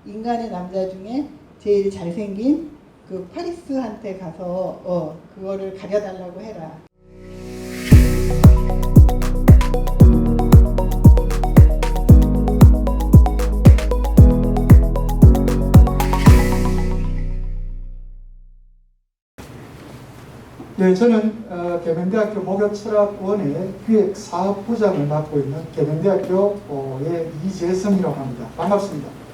인간의 남자 중에 제일 잘생긴 그 파리스한테 가서 그거를 가려달라고 해라. 네, 저는 계명대학교 목욕철학원의 기획사업부장을 맡고 있는 계명대학교의 이재성이라고 합니다. 반갑습니다.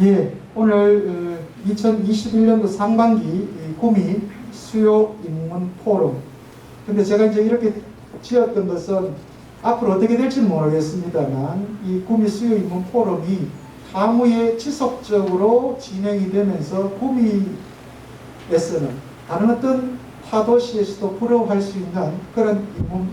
예, 오늘 2021년도 상반기 구미 수요 인문 포럼. 근데 제가 이제 이렇게 지었던 것은 앞으로 어떻게 될지 모르겠습니다만 이 구미 수요 인문 포럼이 향후에 지속적으로 진행이 되면서 구미에서는 다른 어떤 타도시에서도 부러워할 수 있는 그런 인문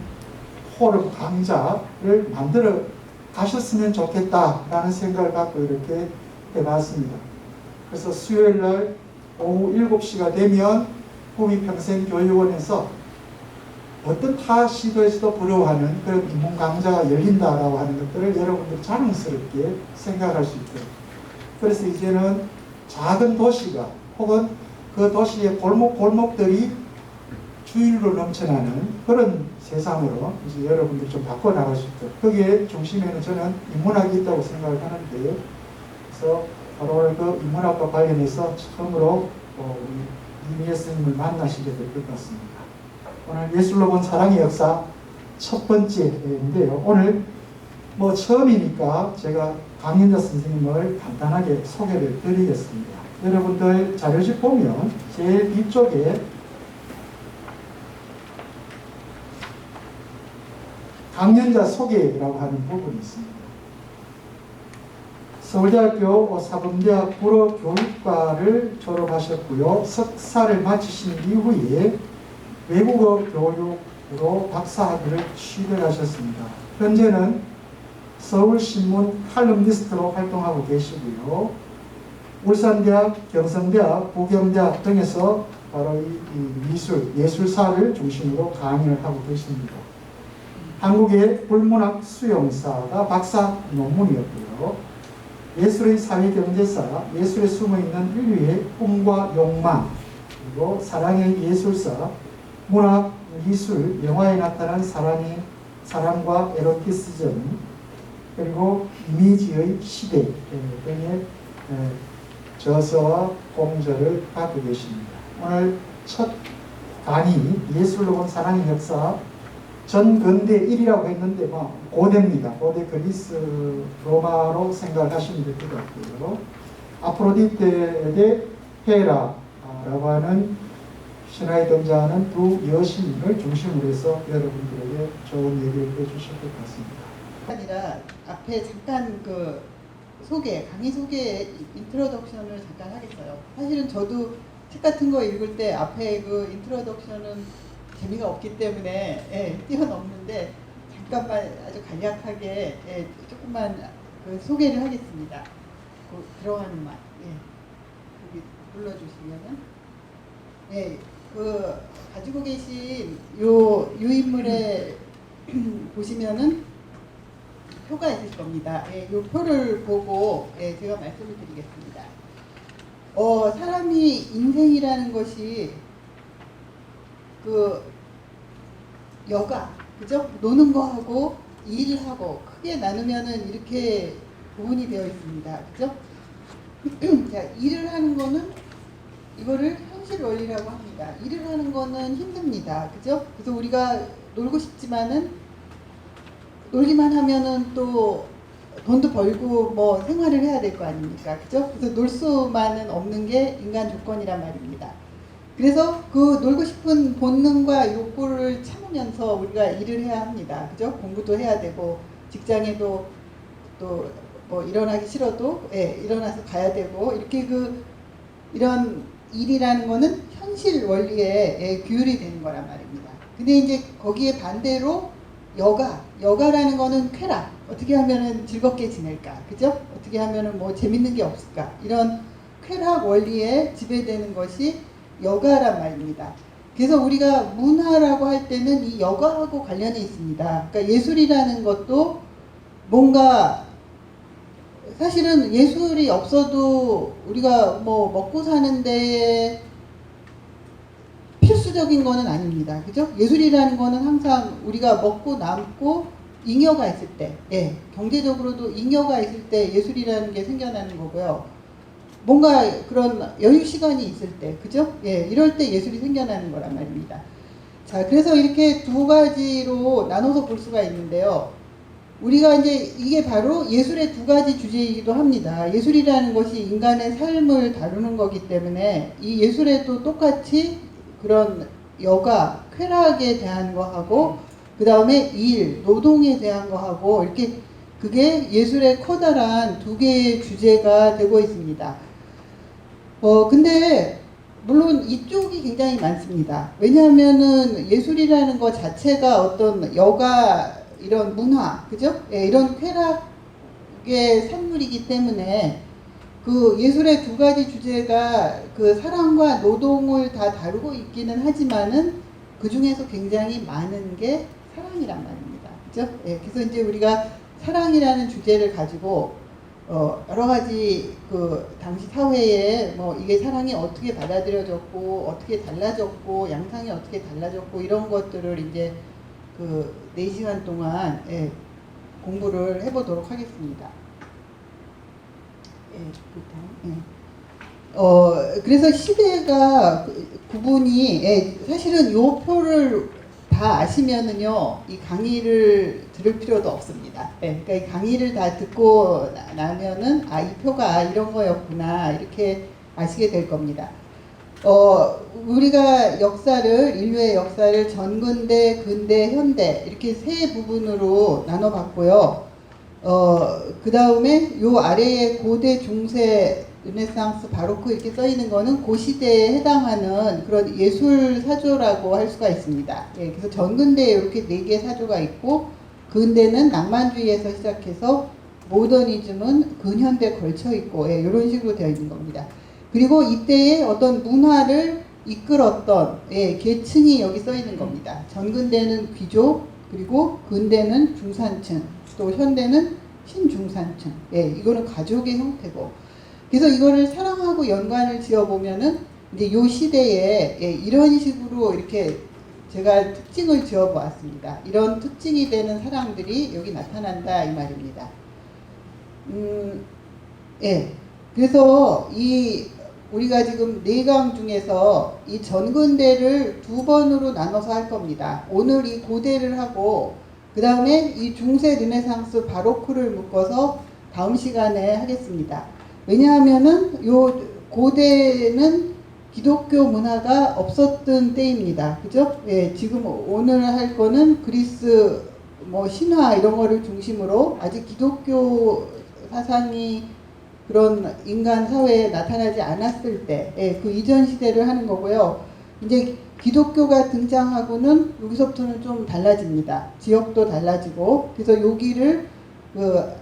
포럼 강좌를 만들어 가셨으면 좋겠다라는 생각을 갖고 이렇게 해봤습니다. 그래서 수요일날 오후 7시가 되면 구미평생교육원에서 어떤 타 시도에서도 부러워하는 그런 인문 강좌가 열린다라고 하는 것들을 여러분들 자랑스럽게 생각할 수 있도록. 그래서 이제는 작은 도시가 혹은 그 도시의 골목골목들이 주일로 넘쳐나는 그런 세상으로 이제 여러분들 좀 바꿔나갈 수 있도록. 거기에 중심에는 저는 인문학이 있다고 생각을 하는데, 그래서 바로 오늘 그 인문학과 관련해서 처음으로 이미애 스님을 만나시게 될 것 같습니다. 오늘 예술로 본 사랑의 역사 첫 번째인데요. 오늘 처음이니까 제가 강연자 선생님을 간단하게 소개를 드리겠습니다. 여러분들 자료집 보면 제일 뒤쪽에 강연자 소개라고 하는 부분이 있습니다. 서울대학교 사범대학 불어교육과를 졸업하셨고요. 석사를 마치신 이후에 외국어 교육으로 박사학위를 취득하셨습니다. 현재는 서울신문 칼럼니스트로 활동하고 계시고요. 울산대학, 경성대학, 부경대학 등에서 바로 이 예술사를 중심으로 강의를 하고 계십니다. 한국의 불문학 수용사가 박사 논문이었고요. 예술의 사회경제사, 예술에 숨어있는 인류의 꿈과 욕망, 그리고 사랑의 예술사, 문학, 미술, 영화에 나타난 사랑과 에로티시즘, 그리고 이미지의 시대 등의 저서와 공저를 갖고 계십니다. 오늘 첫 강의, 예술로 본 사랑의 역사, 전근대 1이라고 했는데 고대입니다. 고대 그리스 로마로 생각하시면 될 것 같고요. 아프로디테 대 헤라라고 하는 신화에 등장하는 두 여신을 중심으로 해서 여러분들에게 좋은 얘기를 해주실 것 같습니다. 아니라 앞에 잠깐 그 강의 소개 인트로덕션을 잠깐 하겠어요. 사실은 저도 책 같은 거 읽을 때 앞에 그 인트로덕션은 재미가 없기 때문에 뛰어넘는데 잠깐만 아주 간략하게 조금만 그 소개를 하겠습니다. 들어가는 맛. 여기 불러주시면은 그 가지고 계신 요 인물에 보시면은 표가 있을 겁니다. 요 표를 보고 제가 말씀을 드리겠습니다. 사람이 인생이라는 것이 그 여가, 그죠? 노는 거하고 일하고 크게 나누면은 이렇게 구분이 되어 있습니다. 그죠? 자, 일을 하는 거는 이거를 현실 원리라고 합니다. 일을 하는 거는 힘듭니다. 그죠? 그래서 우리가 놀고 싶지만은 놀기만 하면은 또 돈도 벌고 생활을 해야 될 거 아닙니까? 그죠? 그래서 놀 수만은 없는 게 인간 조건이란 말입니다. 그래서 그 놀고 싶은 본능과 욕구를 참으면서 우리가 일을 해야 합니다. 그죠? 공부도 해야 되고 직장에도 또 일어나기 싫어도 일어나서 가야 되고 이렇게 이런 일이라는 거는 현실 원리에 규율이 되는 거란 말입니다. 근데 이제 거기에 반대로 여가라는 거는 쾌락, 어떻게 하면은 즐겁게 지낼까, 그죠? 어떻게 하면은 재밌는 게 없을까, 이런 쾌락 원리에 지배되는 것이 여가란 말입니다. 그래서 우리가 문화라고 할 때는 이 여가하고 관련이 있습니다. 그러니까 예술이라는 것도 뭔가 사실은 예술이 없어도 우리가 뭐 먹고 사는데 필수적인 거는 아닙니다. 그죠? 예술이라는 거는 항상 우리가 먹고 남고 잉여가 있을 때, 예, 경제적으로도 잉여가 있을 때 예술이라는 게 생겨나는 거고요. 뭔가 그런 여유 시간이 있을 때, 그죠? 예, 이럴 때 예술이 생겨나는 거란 말입니다. 자, 그래서 이렇게 두 가지로 나눠서 볼 수가 있는데요. 우리가 이제 이게 바로 예술의 두 가지 주제이기도 합니다. 예술이라는 것이 인간의 삶을 다루는 거기 때문에 이 예술에도 똑같이 그런 여가, 쾌락에 대한 거하고 그 다음에 일, 노동에 대한 거하고 이렇게 그게 예술의 커다란 두 개의 주제가 되고 있습니다. 근데 물론 이쪽이 굉장히 많습니다. 왜냐하면은 예술이라는 것 자체가 어떤 여가 이런 문화, 그죠? 예, 이런 쾌락의 산물이기 때문에 그 예술의 두 가지 주제가 그 사랑과 노동을 다 다루고 있기는 하지만은 그 중에서 굉장히 많은 게 사랑이란 말입니다. 그죠? 예, 그래서 이제 우리가 사랑이라는 주제를 가지고 여러 가지 그 당시 사회에 뭐 이게 사랑이 어떻게 받아들여졌고 어떻게 달라졌고 양상이 어떻게 달라졌고 이런 것들을 이제 그 4시간 동안 예, 공부를 해보도록 하겠습니다. 그래서 시대가 구분이 사실은 요 표를 다 아시면은요 이 강의를 들을 필요도 없습니다. 그러니까 이 강의를 다 듣고 나면은 이 표가 이런 거였구나 이렇게 아시게 될 겁니다. 우리가 인류의 역사를 전근대, 근대, 현대 이렇게 세 부분으로 나눠봤고요. 그 다음에 요 아래에 고대, 중세, 르네상스, 바로크 이렇게 써 있는 거는 그 시대에 해당하는 그런 예술 사조라고 할 수가 있습니다. 예, 그래서 전근대에 이렇게 4개 사조가 있고, 근대는 낭만주의에서 시작해서 모더니즘은 근현대 걸쳐 있고, 예, 이런 식으로 되어 있는 겁니다. 그리고 이때의 어떤 문화를 이끌었던 계층이 여기 써 있는 겁니다. 전근대는 귀족, 그리고 근대는 중산층, 또 현대는 신중산층. 이거는 가족의 형태고. 그래서 이거를 사랑하고 연관을 지어보면은 이제 요 시대에 이런 식으로 이렇게 제가 특징을 지어보았습니다. 이런 특징이 되는 사람들이 여기 나타난다 이 말입니다. 그래서 우리가 지금 4강 중에서 이 전근대를 2번으로 나눠서 할 겁니다. 오늘 이 고대를 하고 그 다음에 이 중세, 르네상스, 바로크를 묶어서 다음 시간에 하겠습니다. 왜냐하면은 요 고대는 기독교 문화가 없었던 때입니다. 그죠? 예, 지금 오늘 할 거는 그리스 뭐 신화 이런 거를 중심으로 아직 기독교 사상이 그런 인간 사회에 나타나지 않았을 때, 그 이전 시대를 하는 거고요. 이제 기독교가 등장하고는 여기서부터는 좀 달라집니다. 지역도 달라지고, 그래서 여기를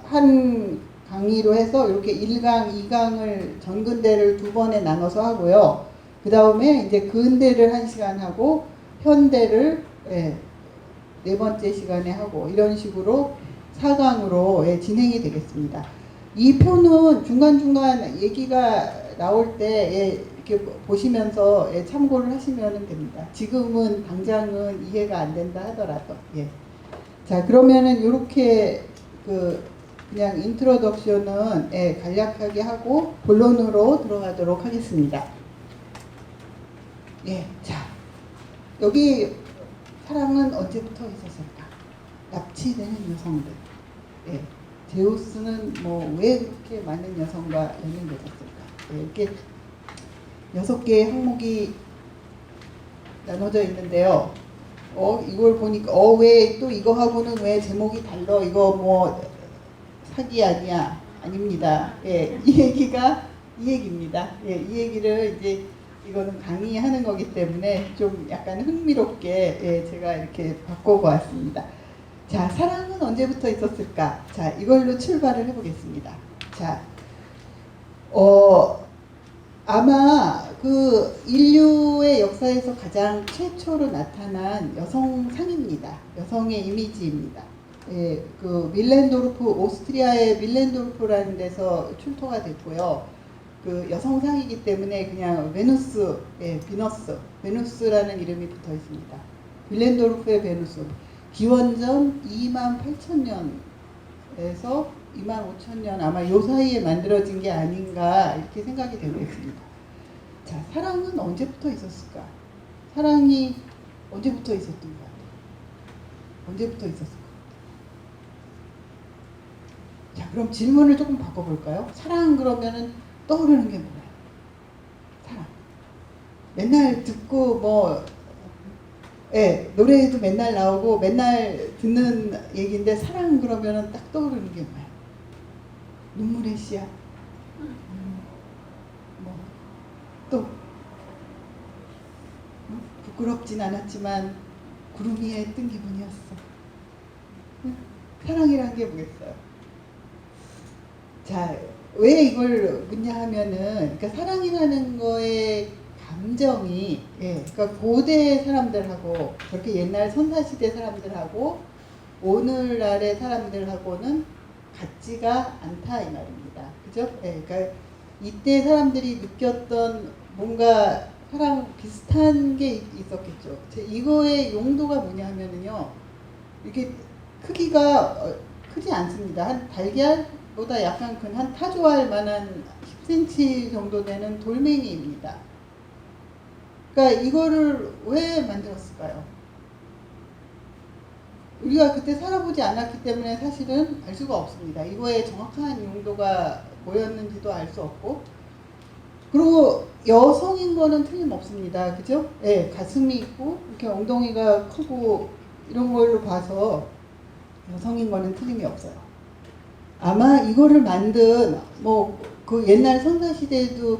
한 강의로 해서 이렇게 1강, 2강을 전근대를 2번에 나눠서 하고요. 그 다음에 이제 근대를 1시간 하고, 현대를 4번째 시간에 하고, 이런 식으로 4강으로 진행이 되겠습니다. 이 표는 중간중간 얘기가 나올 때 이렇게 보시면서 참고를 하시면 됩니다. 지금은 당장은 이해가 안 된다 하더라도. 자, 그러면은 이렇게 그냥 인트로덕션은 간략하게 하고 본론으로 들어가도록 하겠습니다. 자, 여기 사랑은 언제부터 있었을까? 납치되는 여성들. 제우스는 뭐 왜 그렇게 많은 여성과 연인되었을까? 이렇게 6개의 항목이 나눠져 있는데요. 이걸 보니까 왜 또 이거하고는 왜 제목이 달라? 이거 뭐 사기 아니야? 아닙니다. 이 얘기입니다. 이 얘기를 이제 이거는 강의하는 거기 때문에 좀 약간 흥미롭게 제가 이렇게 바꿔보았습니다. 자, 사랑은 언제부터 있었을까? 자, 이걸로 출발을 해보겠습니다. 자, 아마 그 인류의 역사에서 가장 최초로 나타난 여성상입니다. 여성의 이미지입니다. 예, 그 밀렌도르프, 오스트리아의 밀렌도르프라는 데서 출토가 됐고요. 그 여성상이기 때문에 그냥 베누스, 예, 비너스, 베누스라는 이름이 붙어 있습니다. 밀렌도르프의 베누스. 기원전 28,000년에서 25,000년 아마 요 사이에 만들어진 게 아닌가 이렇게 생각이 되고 있습니다. 자, 사랑은 언제부터 있었을까? 사랑이 언제부터 있었던 것 같아요? 언제부터 있었을까? 자, 그럼 질문을 조금 바꿔볼까요? 사랑 그러면은 떠오르는 게 뭐예요? 사랑. 맨날 듣고 뭐, 예, 노래에도 맨날 나오고 맨날 듣는 얘기인데 사랑 그러면은 딱 떠오르는 게 뭐예요? 눈물의 씨앗. 뭐, 또, 부끄럽진 않았지만 구름 위에 뜬 기분이었어. 사랑이란 게 뭐겠어요? 자, 왜 이걸 묻냐 하면은, 그러니까 사랑이라는 거에 감정이, 예, 그러니까 고대 사람들하고, 그렇게 옛날 선사시대 사람들하고, 오늘날의 사람들하고는 같지가 않다, 이 말입니다. 그죠? 예, 그러니까 이때 사람들이 느꼈던 뭔가 사랑 비슷한 게 있었겠죠. 이거의 용도가 뭐냐 하면은요, 이렇게 크기가 크지 않습니다. 한 달걀보다 약간 큰 한 타조알 만한 10cm 정도 되는 돌멩이입니다. 그러니까 이거를 왜 만들었을까요? 우리가 그때 살아보지 않았기 때문에 사실은 알 수가 없습니다. 이거의 정확한 용도가 뭐였는지도 알 수 없고, 그리고 여성인 거는 틀림없습니다. 그죠? 예, 가슴이 있고 이렇게 엉덩이가 크고 이런 걸로 봐서 여성인 거는 틀림이 없어요. 아마 이거를 만든 뭐 그 옛날 선사시대에도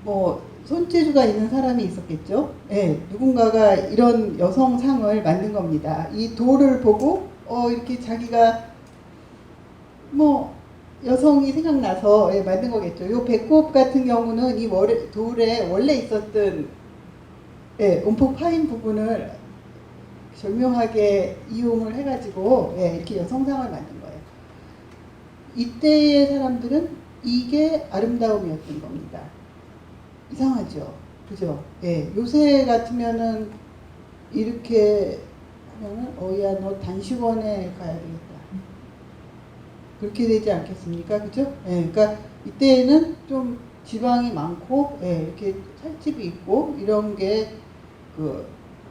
뭐 손재주가 있는 사람이 있었겠죠. 예, 누군가가 이런 여성상을 만든 겁니다. 이 돌을 보고 이렇게 자기가 뭐 여성이 생각나서 예, 만든 거겠죠. 요 배꼽 같은 경우는 이 돌에 원래 있었던 예, 움푹 파인 부분을 절묘하게 이용을 해가지고 예, 이렇게 여성상을 만든 거예요. 이때의 사람들은 이게 아름다움이었던 겁니다. 이상하죠, 그죠? 예, 요새 같으면은 이렇게 하면은 야, 너 단식원에 가야 되겠다. 그렇게 되지 않겠습니까, 그죠? 예, 그러니까 이때는 좀 지방이 많고 예, 이렇게 살집이 있고 이런 게 그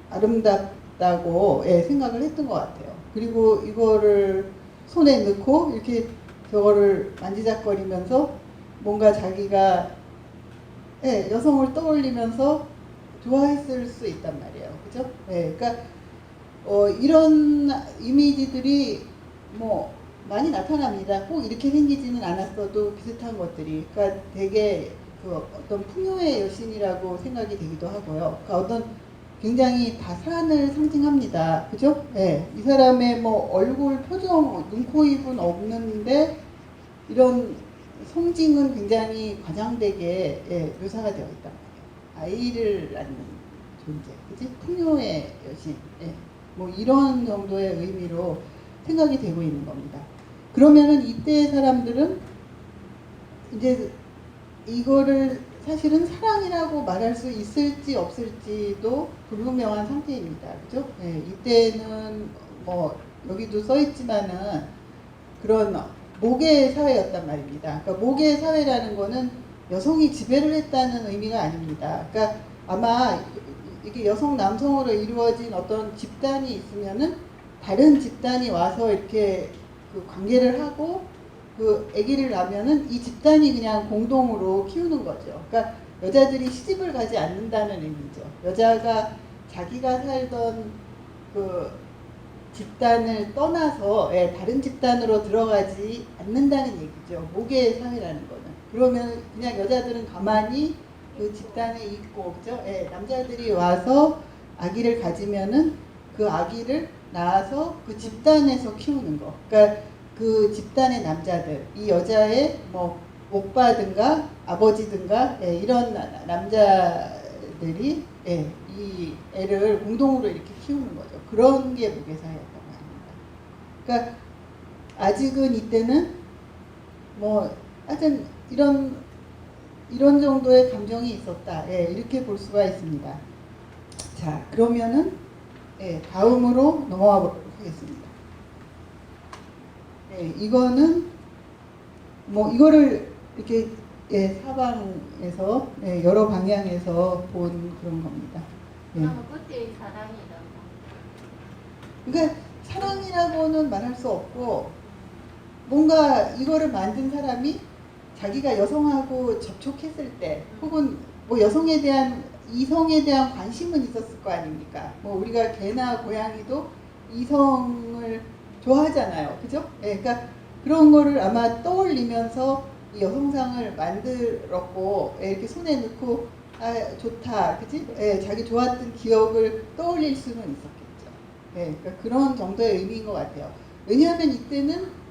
아름답다고 예, 생각을 했던 것 같아요. 그리고 이거를 손에 넣고 이렇게 저거를 만지작거리면서 뭔가 자기가 예, 여성을 떠올리면서 좋아했을 수 있단 말이에요. 그죠? 예, 그러니까 이런 이미지들이 뭐 많이 나타납니다. 꼭 이렇게 생기지는 않았어도 비슷한 것들이. 그러니까 되게 그 어떤 풍요의 여신이라고 생각이 되기도 하고요. 그러니까 어떤 굉장히 다산을 상징합니다. 그죠? 예, 이 사람의 뭐 얼굴 표정, 눈, 코, 입은 없는데 이런 성징은 굉장히 과장되게 예, 묘사가 되어 있단 말이에요. 아이를 낳는 존재, 그지? 풍요의 여신, 예, 뭐 이런 정도의 의미로 생각이 되고 있는 겁니다. 그러면은 이때의 사람들은 이제 이거를 사실은 사랑이라고 말할 수 있을지 없을지도 불분명한 상태입니다. 그죠? 예, 이때는 뭐 여기도 써 있지만은 그런 모계 사회였단 말입니다. 그러니까 모계 사회라는 거는 여성이 지배를 했다는 의미가 아닙니다. 그러니까 아마 이게 여성 남성으로 이루어진 어떤 집단이 있으면은 다른 집단이 와서 이렇게 그 관계를 하고 그 아기를 낳으면은 이 집단이 그냥 공동으로 키우는 거죠. 그러니까 여자들이 시집을 가지 않는다는 의미죠. 여자가 자기가 살던 그 집단을 떠나서 예, 다른 집단으로 들어가지 않는다는 얘기죠. 모계 사회라는 거는. 그러면 그냥 여자들은 가만히 그 집단에 있고, 그죠? 예, 남자들이 와서 아기를 가지면은 그 아기를 낳아서 그 집단에서 키우는 거. 그러니까 그 집단의 남자들, 이 여자의 뭐 오빠든가 아버지든가 예, 이런 남자들이 예, 이 애를 공동으로 이렇게 키우는 거죠. 그런 게 모계사회였던 그러니까 아직은 이때는 뭐 하여튼 이런 정도의 감정이 있었다. 예, 이렇게 볼 수가 있습니다. 자, 그러면은 예, 다음으로 넘어가 보도록 하겠습니다. 예, 이거는 뭐 이거를 이렇게 예, 사방에서 예, 여러 방향에서 본 그런 겁니다. 예. 그때의 사랑이라고. 그러니까 사랑이라고는 말할 수 없고 뭔가 이거를 만든 사람이 자기가 여성하고 접촉했을 때 혹은 뭐 여성에 대한 이성에 대한 관심은 있었을 거 아닙니까? 뭐 우리가 개나 고양이도 이성을 좋아하잖아요. 그죠? 예, 그러니까 그런 거를 아마 떠올리면서 이 여성상을 만들었고 예, 이렇게 손에 넣고 아 좋다. 그지? 예, 자기 좋았던 기억을 떠올릴 수는 있었겠죠. 예, 그러니까 그런 정도의 의미인 것 같아요. 왜냐하면 이때는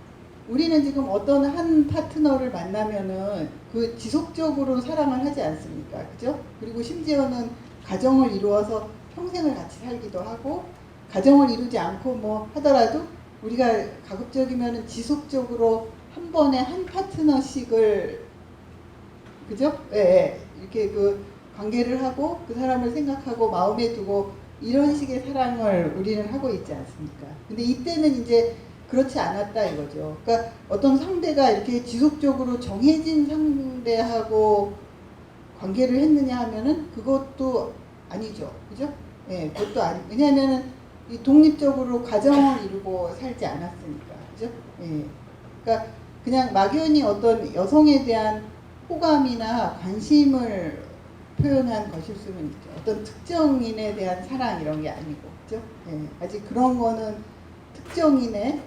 우리는 지금 어떤 한 파트너를 만나면은 그 지속적으로 사랑을 하지 않습니까? 그죠? 그리고 심지어는 가정을 이루어서 평생을 같이 살기도 하고, 가정을 이루지 않고 뭐 하더라도 우리가 가급적이면은 지속적으로 한 번에 한 파트너씩을, 그죠? 예, 예. 이렇게 그 관계를 하고 그 사람을 생각하고 마음에 두고 이런 식의 사랑을 우리는 하고 있지 않습니까? 근데 이때는 이제 그렇지 않았다 이거죠. 그러니까 어떤 상대가 이렇게 지속적으로 정해진 상대하고 관계를 했느냐 하면은 그것도 아니죠. 그죠? 예, 그것도 아니. 왜냐하면은 이 독립적으로 가정을 이루고 살지 않았으니까. 그죠? 예. 그러니까 그냥 막연히 어떤 여성에 대한 호감이나 관심을 표현한 것일 수는 있죠. 어떤 특정인에 대한 사랑 이런 게 아니고. 그죠? 예. 아직 그런 거는 특정인의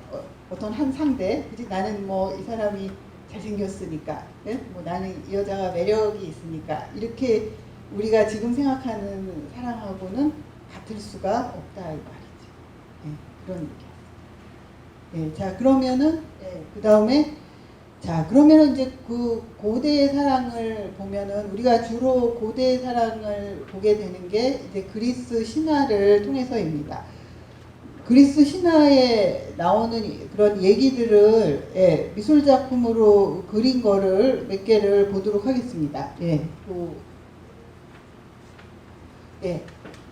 어떤 한 상대, 그지? 나는 뭐 이 사람이 잘생겼으니까, 예? 뭐 나는 이 여자가 매력이 있으니까 이렇게 우리가 지금 생각하는 사랑하고는 같을 수가 없다 이 말이죠. 예, 그런 얘기. 예, 자 그러면은 예, 그 다음에 자 그러면은 이제 그 고대의 사랑을 보면은 우리가 주로 고대의 사랑을 보게 되는 게 이제 그리스 신화를 통해서입니다. 그리스 신화에 나오는 그런 얘기들을 예, 미술 작품으로 그린 거를 몇 개를 보도록 하겠습니다. 예, 예,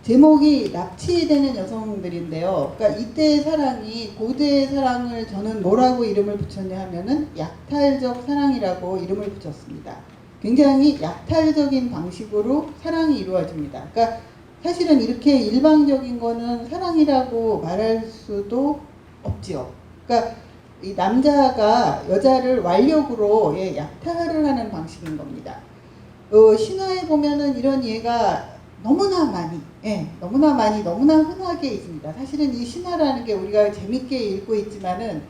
제목이 납치되는 여성들인데요. 그러니까 이때의 사랑이 고대의 사랑을 저는 뭐라고 이름을 붙였냐 하면은 약탈적 사랑이라고 이름을 붙였습니다. 굉장히 약탈적인 방식으로 사랑이 이루어집니다. 그러니까 사실은 이렇게 일방적인 거는 사랑이라고 말할 수도 없지요. 그러니까 이 남자가 여자를 완력으로 예, 약탈을 하는 방식인 겁니다. 신화에 보면은 이런 예가 너무나 많이, 예, 너무나 많이, 너무나 흔하게 있습니다. 사실은 이 신화라는 게 우리가 재밌게 읽고 있지만은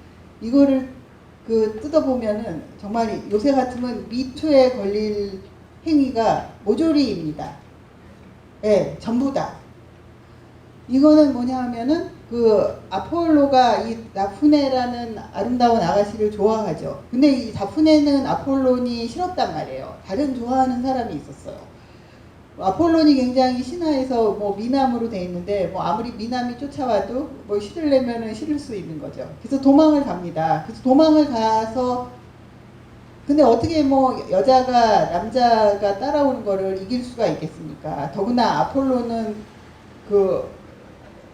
이거를 그 뜯어보면은 정말 요새 같으면 미투에 걸릴 행위가 모조리입니다. 예, 전부 다. 이거는 뭐냐 하면은 그 아폴로가 이 다프네라는 아름다운 아가씨를 좋아하죠. 근데 이 다프네는 아폴론이 싫었단 말이에요. 다른 좋아하는 사람이 있었어요. 아폴론이 굉장히 신화에서 뭐 미남으로 돼 있는데 뭐 아무리 미남이 쫓아와도 뭐 싫으려면은 싫을 수 있는 거죠. 그래서 도망을 갑니다. 그래서 도망을 가서 근데 어떻게 뭐 여자가 남자가 따라오는 거를 이길 수가 있겠습니까? 더구나 아폴로는 그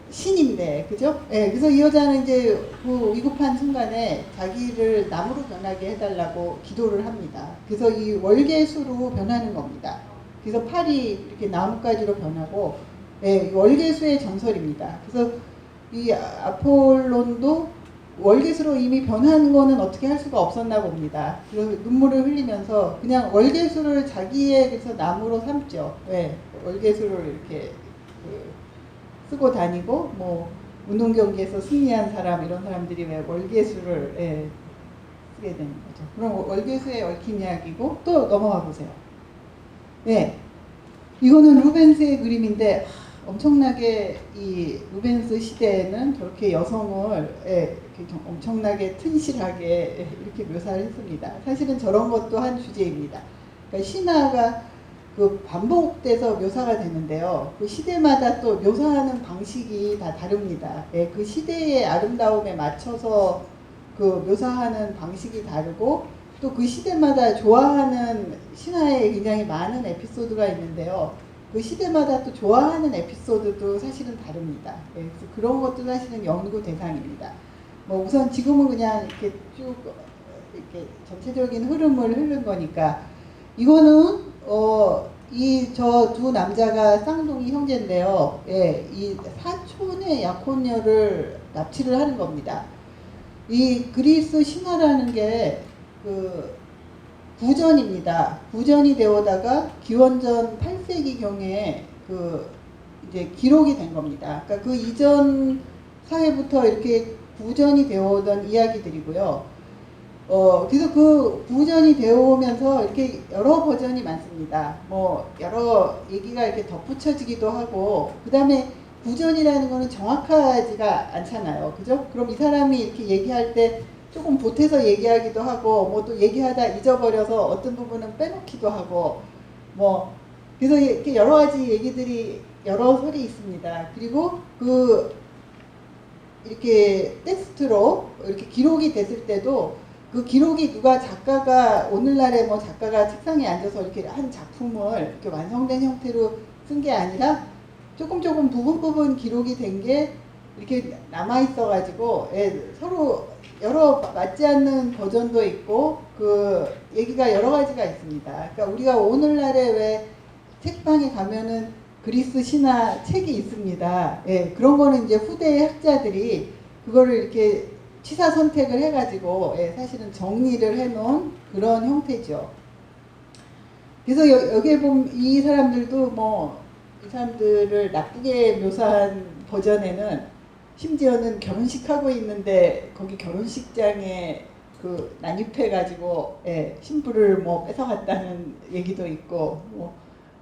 신인데, 그죠? 예, 그래서 이 여자는 이제 그 위급한 순간에 자기를 나무로 변하게 해달라고 기도를 합니다. 그래서 이 월계수로 변하는 겁니다. 그래서 팔이 이렇게 나뭇가지로 변하고, 예, 월계수의 전설입니다. 그래서 이 아폴론도 월계수로 이미 변한 거는 어떻게 할 수가 없었나 봅니다. 그래서 눈물을 흘리면서 그냥 월계수를 자기의 그래서 나무로 삼죠. 네, 월계수를 이렇게 쓰고 다니고 뭐 운동 경기에서 승리한 사람 이런 사람들이 왜 월계수를 예, 쓰게 되는 거죠. 그럼 월계수의 얽힌 이야기고 또 넘어가 보세요. 네, 이거는 루벤스의 그림인데. 엄청나게 이 루벤스 시대에는 저렇게 여성을 예, 이렇게 엄청나게 튼실하게 예, 이렇게 묘사를 했습니다. 사실은 저런 것도 한 주제입니다. 그러니까 신화가 그 반복돼서 묘사가 되는데요. 그 시대마다 또 묘사하는 방식이 다 다릅니다. 예, 그 시대의 아름다움에 맞춰서 그 묘사하는 방식이 다르고 또 그 시대마다 좋아하는 신화에 굉장히 많은 에피소드가 있는데요. 그 시대마다 또 좋아하는 에피소드도 사실은 다릅니다. 예, 그래서 그런 것도 사실은 연구 대상입니다. 뭐 우선 지금은 그냥 이렇게 쭉 이렇게 전체적인 흐름을 흐른 거니까 이거는 이 저 두 남자가 쌍둥이 형제인데요. 예, 이 사촌의 약혼녀를 납치를 하는 겁니다. 이 그리스 신화라는 게 그 구전입니다. 구전이 되어다가 기원전 8세기 경에 그 이제 기록이 된 겁니다. 그러니까 그 이전 사회부터 이렇게 구전이 되어 오던 이야기들이고요. 그래서 그 구전이 되어 오면서 이렇게 여러 버전이 많습니다. 뭐 여러 얘기가 이렇게 덧붙여지기도 하고, 그 다음에 구전이라는 거는 정확하지가 않잖아요. 그죠? 그럼 이 사람이 이렇게 얘기할 때 조금 보태서 얘기하기도 하고, 뭐 또 얘기하다 잊어버려서 어떤 부분은 빼놓기도 하고, 뭐, 그래서 이렇게 여러 가지 얘기들이, 여러 설이 있습니다. 그리고 그, 이렇게 텍스트로 이렇게 기록이 됐을 때도 그 기록이 누가 작가가, 오늘날에 뭐 작가가 책상에 앉아서 이렇게 한 작품을 이렇게 완성된 형태로 쓴 게 아니라 조금 부분 기록이 된 게 이렇게 남아있어가지고, 예, 서로 여러 맞지 않는 버전도 있고 그 얘기가 여러 가지가 있습니다. 그러니까 우리가 오늘날에 왜 책방에 가면은 그리스 신화 책이 있습니다. 예, 그런 거는 이제 후대의 학자들이 그거를 이렇게 취사 선택을 해가지고, 예, 사실은 정리를 해놓은 그런 형태죠. 그래서 여기에 보면 이 사람들도 뭐 이 사람들을 나쁘게 묘사한 버전에는 심지어는 결혼식하고 있는데 거기 결혼식장에 그 난입해가지고, 예, 신부를 뭐 뺏어갔다는 얘기도 있고, 뭐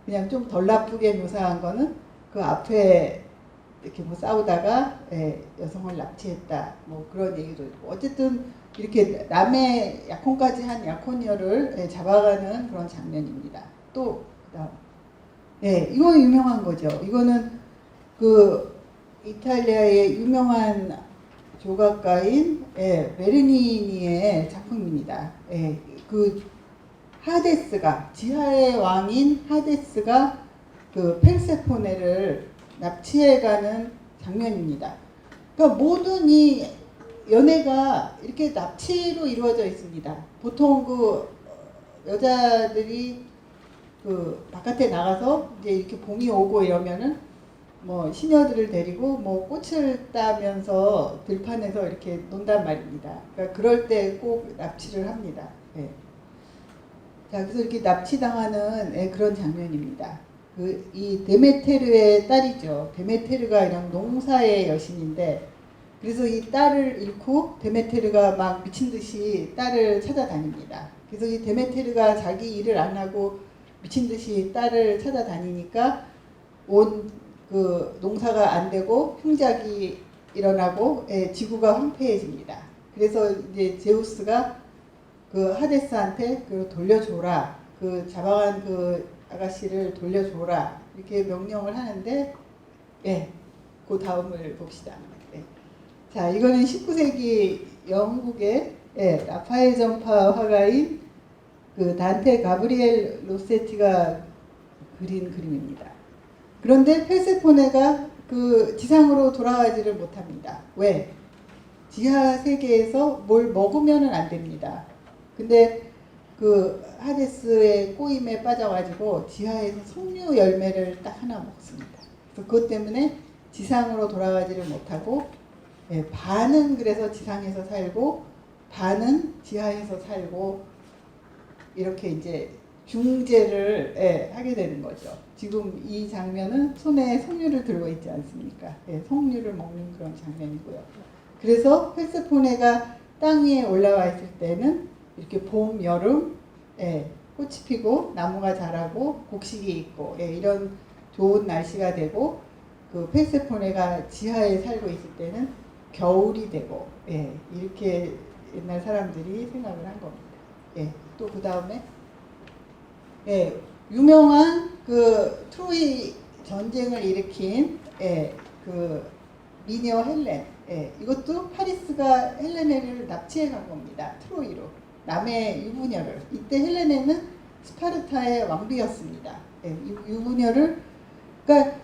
그냥 좀 덜 나쁘게 묘사한 거는 그 앞에 이렇게 뭐 싸우다가, 예, 여성을 납치했다, 뭐 그런 얘기도 있고, 어쨌든 이렇게 남의 약혼까지 한 약혼녀를, 예, 잡아가는 그런 장면입니다. 또 그다음, 예, 이거 유명한 거죠. 이거는 그 이탈리아의 유명한 조각가인, 예, 베르니니의 작품입니다. 예, 그 하데스가, 지하의 왕인 하데스가 그 펠세포네를 납치해가는 장면입니다. 그러니까 모든 이 연애가 이렇게 납치로 이루어져 있습니다. 보통 그 여자들이 그 바깥에 나가서 이제 이렇게 봄이 오고 이러면은 뭐 시녀들을 데리고 뭐 꽃을 따면서 들판에서 이렇게 논단 말입니다. 그러니까 그럴 때 꼭 납치를 합니다. 예. 자, 그래서 이렇게 납치당하는, 예, 그런 장면입니다. 그 이 데메테르의 딸이죠. 데메테르가 이런 농사의 여신인데, 그래서 이 딸을 잃고 데메테르가 막 미친 듯이 딸을 찾아다닙니다. 그래서 이 데메테르가 자기 일을 안 하고 미친 듯이 딸을 찾아다니니까 온 그 농사가 안 되고 흉작이 일어나고, 예, 지구가 황폐해집니다. 그래서 이제 제우스가 그 하데스한테 그 돌려줘라, 그 잡아간 그 아가씨를 돌려줘라, 이렇게 명령을 하는데, 예, 그 다음을 봅시다. 예. 자, 이거는 19세기 영국의, 예, 라파엘 전파 화가인 그 단테 가브리엘 로세티가 그린 그림입니다. 그런데 페르세포네가 그 지상으로 돌아가지를 못합니다. 왜? 지하 세계에서 뭘 먹으면은 안 됩니다. 근데 그 하데스의 꼬임에 빠져가지고 지하에서 석류 열매를 딱 하나 먹습니다. 그래서 그것 때문에 지상으로 돌아가지를 못하고, 예, 반은 그래서 지상에서 살고 반은 지하에서 살고, 이렇게 이제 중재를, 예, 하게 되는 거죠. 지금 이 장면은 손에 석류를 들고 있지 않습니까? 예, 석류를 먹는 그런 장면이고요. 그래서 페르세포네가 땅 위에 올라와 있을 때는 이렇게 봄, 여름, 예, 꽃이 피고 나무가 자라고 곡식이 있고, 예, 이런 좋은 날씨가 되고, 그 페르세포네가 지하에 살고 있을 때는 겨울이 되고, 예, 이렇게 옛날 사람들이 생각을 한 겁니다. 예, 또 그 다음에, 예, 유명한 그 트로이 전쟁을 일으킨 그 미녀 헬렌. 이것도 파리스가 헬레네를 납치해 간 겁니다. 트로이로. 남의 유부녀를. 이때 헬레네는 스파르타의 왕비였습니다. 유부녀를. 그러니까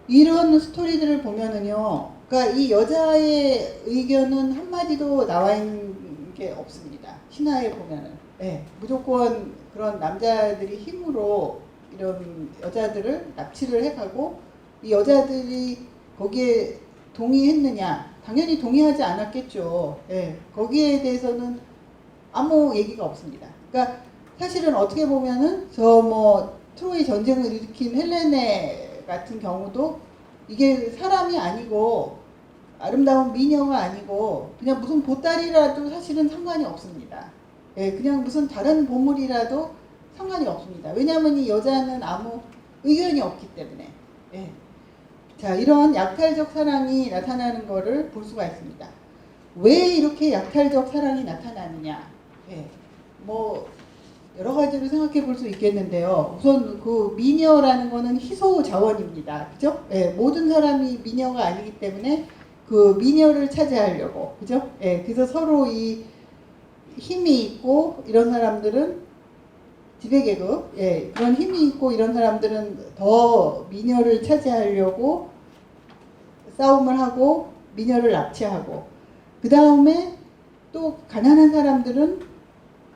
이런 스토리들을 보면은요. 그러니까 이 여자의 의견은 한마디도 나와 있는 게 없습니다. 신화에 보면은. 무조건 그런 남자들이 힘으로 이런 여자들을 납치를 해가고 이 여자들이 거기에 동의했느냐? 당연히 동의하지 않았겠죠. 거기에 대해서는 아무 얘기가 없습니다. 그러니까 사실은 어떻게 보면은 저 뭐 트로이 전쟁을 일으킨 헬레네 같은 경우도 이게 사람이 아니고 아름다운 미녀가 아니고 그냥 무슨 보따리라도 사실은 상관이 없습니다. 그냥 무슨 다른 보물이라도 상관이 없습니다. 왜냐하면 이 여자는 아무 의견이 없기 때문에. 자, 이런 약탈적 사랑이 나타나는 것을 볼 수가 있습니다. 왜 이렇게 약탈적 사랑이 나타나느냐? 뭐 여러 가지로 생각해 볼 수 있겠는데요. 우선 그 미녀라는 거는 희소 자원입니다. 그죠? 모든 사람이 미녀가 아니기 때문에 그 미녀를 차지하려고, 그죠? 그래서 서로 이 힘이 있고 이런 사람들은 지배계급, 그런 힘이 있고 이런 사람들은 더 미녀를 차지하려고 싸움을 하고 미녀를 납치하고, 그 다음에 또 가난한 사람들은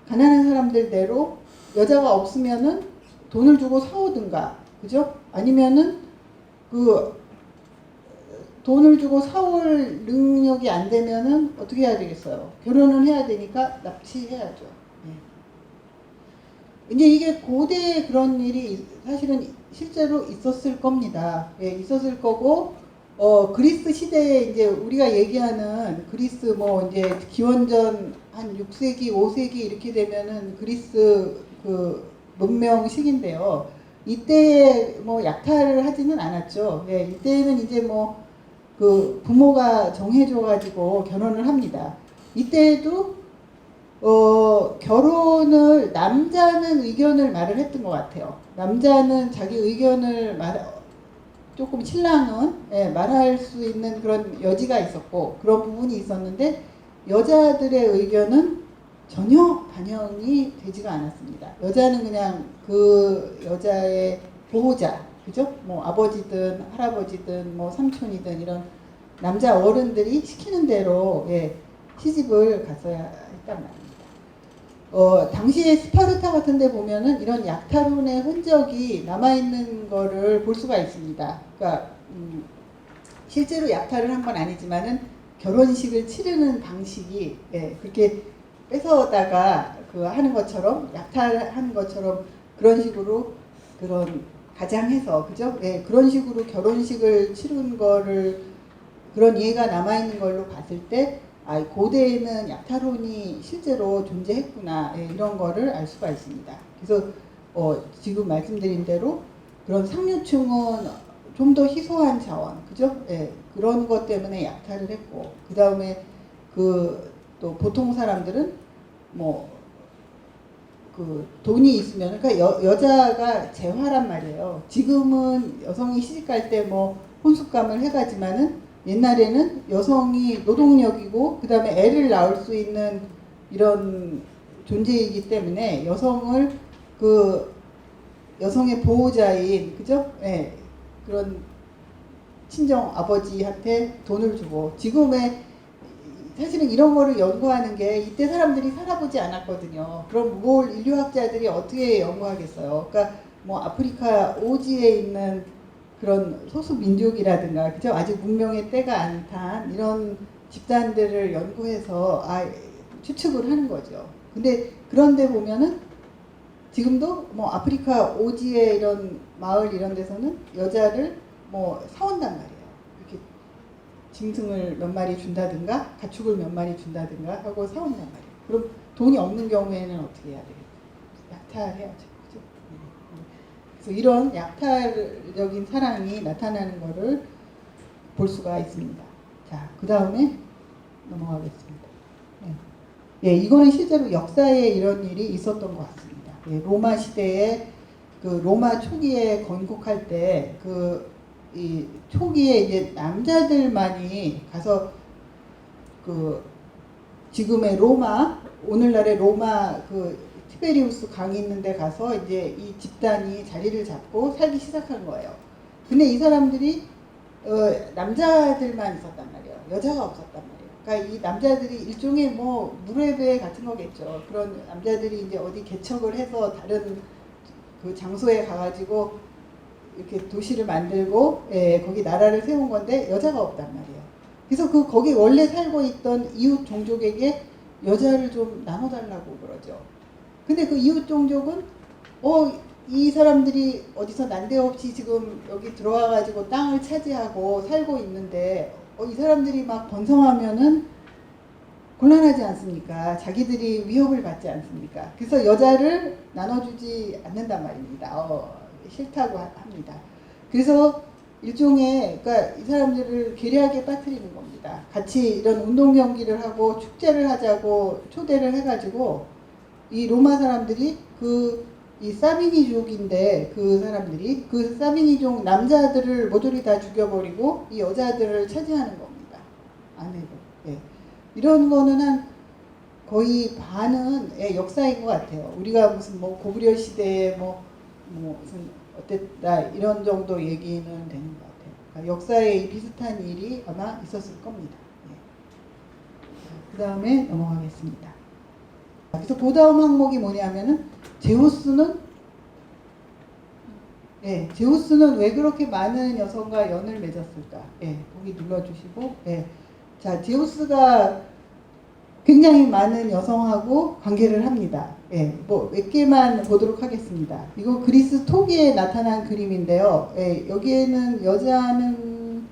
가난한 사람들대로 여자가 없으면은 돈을 주고 사오든가, 그죠? 아니면은 그 돈을 주고 사올 능력이 안 되면은 어떻게 해야 되겠어요? 결혼을 해야 되니까 납치해야죠. 이제 이게 고대에 그런 일이 사실은 실제로 있었을 겁니다. 있었을 거고, 그리스 시대에 이제 우리가 얘기하는 그리스 뭐 이제 기원전 한 6세기, 5세기 이렇게 되면은 그리스 그 문명 시기인데요. 이때에 뭐 약탈을 하지는 않았죠. 이때는 이제 뭐 그 부모가 정해줘가지고 결혼을 합니다. 이때에도 결혼을 남자는 의견을 말을 했던 것 같아요. 남자는 자기 의견을 조금 신랑은 말할 수 있는 그런 여지가 있었고 그런 부분이 있었는데 여자들의 의견은 전혀 반영이 되지가 않았습니다. 여자는 그냥 그 여자의 보호자, 그죠? 뭐 아버지든 할아버지든 뭐 삼촌이든 이런 남자 어른들이 시키는 대로 시집을 갔어야 했단 말입니다. 당시에 스파르타 같은 데 보면은 이런 약탈혼의 흔적이 남아있는 거를 볼 수가 있습니다. 그러니까, 실제로 약탈을 한 건 아니지만은 결혼식을 치르는 방식이, 그렇게 뺏어다가 그 하는 것처럼, 약탈하는 것처럼 그런 식으로 그런 가장해서, 그죠? 그런 식으로 결혼식을 치른 거를, 그런 예가 남아있는 걸로 봤을 때, 고대에는 약탈혼이 실제로 존재했구나, 이런 거를 알 수가 있습니다. 그래서 지금 말씀드린 대로 그런 상류층은 좀 더 희소한 자원, 그죠? 그런 것 때문에 약탈을 했고, 그 다음에 또 보통 사람들은 뭐 그 돈이 있으면, 그러니까 여자가 재화란 말이에요. 지금은 여성이 시집갈 때 뭐 혼숙감을 해가지만은 옛날에는 여성이 노동력이고 그 다음에 애를 낳을 수 있는 이런 존재이기 때문에 여성을 그 여성의 보호자인, 그죠? 그런 친정 아버지한테 돈을 주고, 지금의 사실은 이런 거를 연구하는 게 이때 사람들이 살아보지 않았거든요. 그럼 뭘 인류학자들이 어떻게 연구하겠어요? 그러니까 뭐 아프리카 오지에 있는 그런 소수 민족이라든가, 그죠? 아직 문명의 때가 안 탄 이런 집단들을 연구해서 추측을 하는 거죠. 근데 그런데 보면은 지금도 뭐 아프리카 오지의 이런 마을 이런 데서는 여자를 뭐 사온단 말이에요. 이렇게 짐승을 몇 마리 준다든가 가축을 몇 마리 준다든가 하고 사온단 말이에요. 그럼 돈이 없는 경우에는 어떻게 해야 되겠어요? 약탈해야죠. 그죠? 그래서 이런 약탈적인 사랑이 나타나는 것을 볼 수가 있습니다. 자, 그 다음에 넘어가겠습니다. 이거는 실제로 역사에 이런 일이 있었던 것 같습니다. 로마 시대에 그 로마 초기에 건국할 때 이 초기에 이제 남자들만이 가서 그 지금의 로마, 오늘날의 로마 그 티베리우스 강이 있는데 가서 이제 이 집단이 자리를 잡고 살기 시작한 거예요. 근데 이 사람들이 남자들만 있었단 말이에요. 여자가 없었단 말이에요. 그러니까 이 남자들이 일종의 뭐 무례배 같은 거겠죠. 그런 남자들이 이제 어디 개척을 해서 다른 그 장소에 가가지고 이렇게 도시를 만들고 거기 나라를 세운 건데 여자가 없단 말이에요. 그래서 거기 원래 살고 있던 이웃 종족에게 여자를 좀 나눠달라고 그러죠. 근데 그 이웃 종족은 이 사람들이 어디서 난데없이 지금 여기 들어와가지고 땅을 차지하고 살고 있는데 이 사람들이 막 번성하면은 곤란하지 않습니까? 자기들이 위협을 받지 않습니까? 그래서 여자를 나눠주지 않는단 말입니다. 싫다고 합니다. 그래서 일종의 그러니까 이 사람들을 괴리하게 빠뜨리는 겁니다. 같이 이런 운동 경기를 하고 축제를 하자고 초대를 해가지고 이 로마 사람들이 이 사비니족인데 그 사람들이 그 사비니족 남자들을 모조리 다 죽여버리고 이 여자들을 차지하는 겁니다. 아내로. 예. 이런 거는 한 거의 반은 역사인 것 같아요. 우리가 무슨 뭐 고구려 시대에 뭐 무슨 어땠다 이런 정도 얘기는 되는 것 같아요. 그러니까 역사에 비슷한 일이 아마 있었을 겁니다. 그 다음에 넘어가겠습니다. 그래서 그 다음 항목이 뭐냐면은 제우스는 왜 그렇게 많은 여성과 연을 맺었을까? 거기 눌러주시고, 자, 제우스가 굉장히 많은 여성하고 관계를 합니다. 뭐 몇 개만 보도록 하겠습니다. 이거 그리스 토기에 나타난 그림인데요. 여기에는 여자는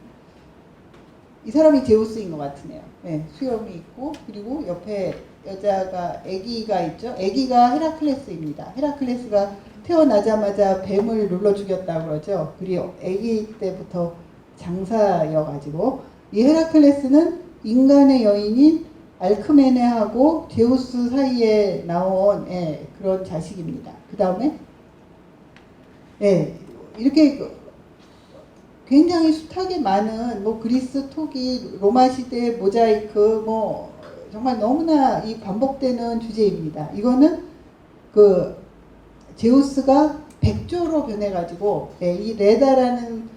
이 사람이 제우스인 것 같으네요. 수염이 있고 그리고 옆에 여자가 아기가 있죠. 아기가 헤라클레스입니다. 헤라클레스가 태어나자마자 뱀을 눌러 죽였다고 그러죠. 그리고 아기 때부터 장사여가지고 이 헤라클레스는 인간의 여인인 알크메네하고 제우스 사이에 나온 그런 자식입니다. 그 다음에 이렇게 굉장히 숱하게 많은 뭐 그리스 토기 로마 시대 모자이크 뭐 정말 너무나 이 반복되는 주제입니다. 이거는 그 제우스가 백조로 변해가지고 이 레다라는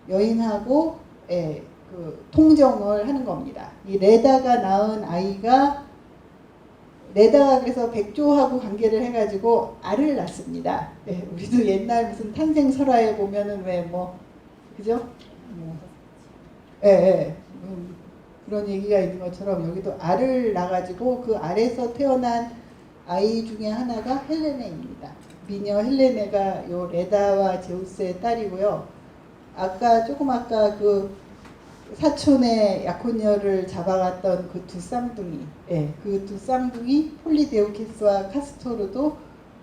여인하고 그 통정을 하는 겁니다. 이 레다가 낳은 아이가 레다가 그래서 백조하고 관계를 해가지고 알을 낳습니다. 우리도 옛날 무슨 탄생설화에 보면은 왜 뭐 그죠? 그런 얘기가 있는 것처럼 여기도 알을 낳아가지고 그 알에서 태어난 아이 중에 하나가 헬레네입니다. 미녀 헬레네가 요 레다와 제우스의 딸이고요. 아까 그 사촌의 약혼녀를 잡아갔던 그 두 쌍둥이, 그 두 쌍둥이 폴리데우케스와 카스토르도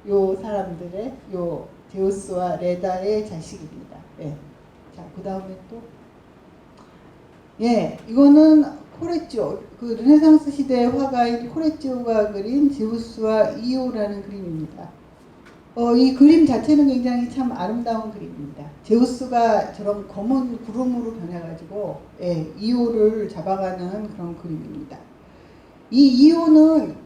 요 사람들의 요 제우스와 레다의 자식입니다. 자, 그 다음에 또 이거는 코레지오, 그 르네상스 시대의 화가인 코레지오가 그린 제우스와 이오라는 그림입니다. 이 그림 자체는 굉장히 참 아름다운 그림입니다. 제우스가 저런 검은 구름으로 변해가지고 이오를 잡아가는 그런 그림입니다. 이 이오는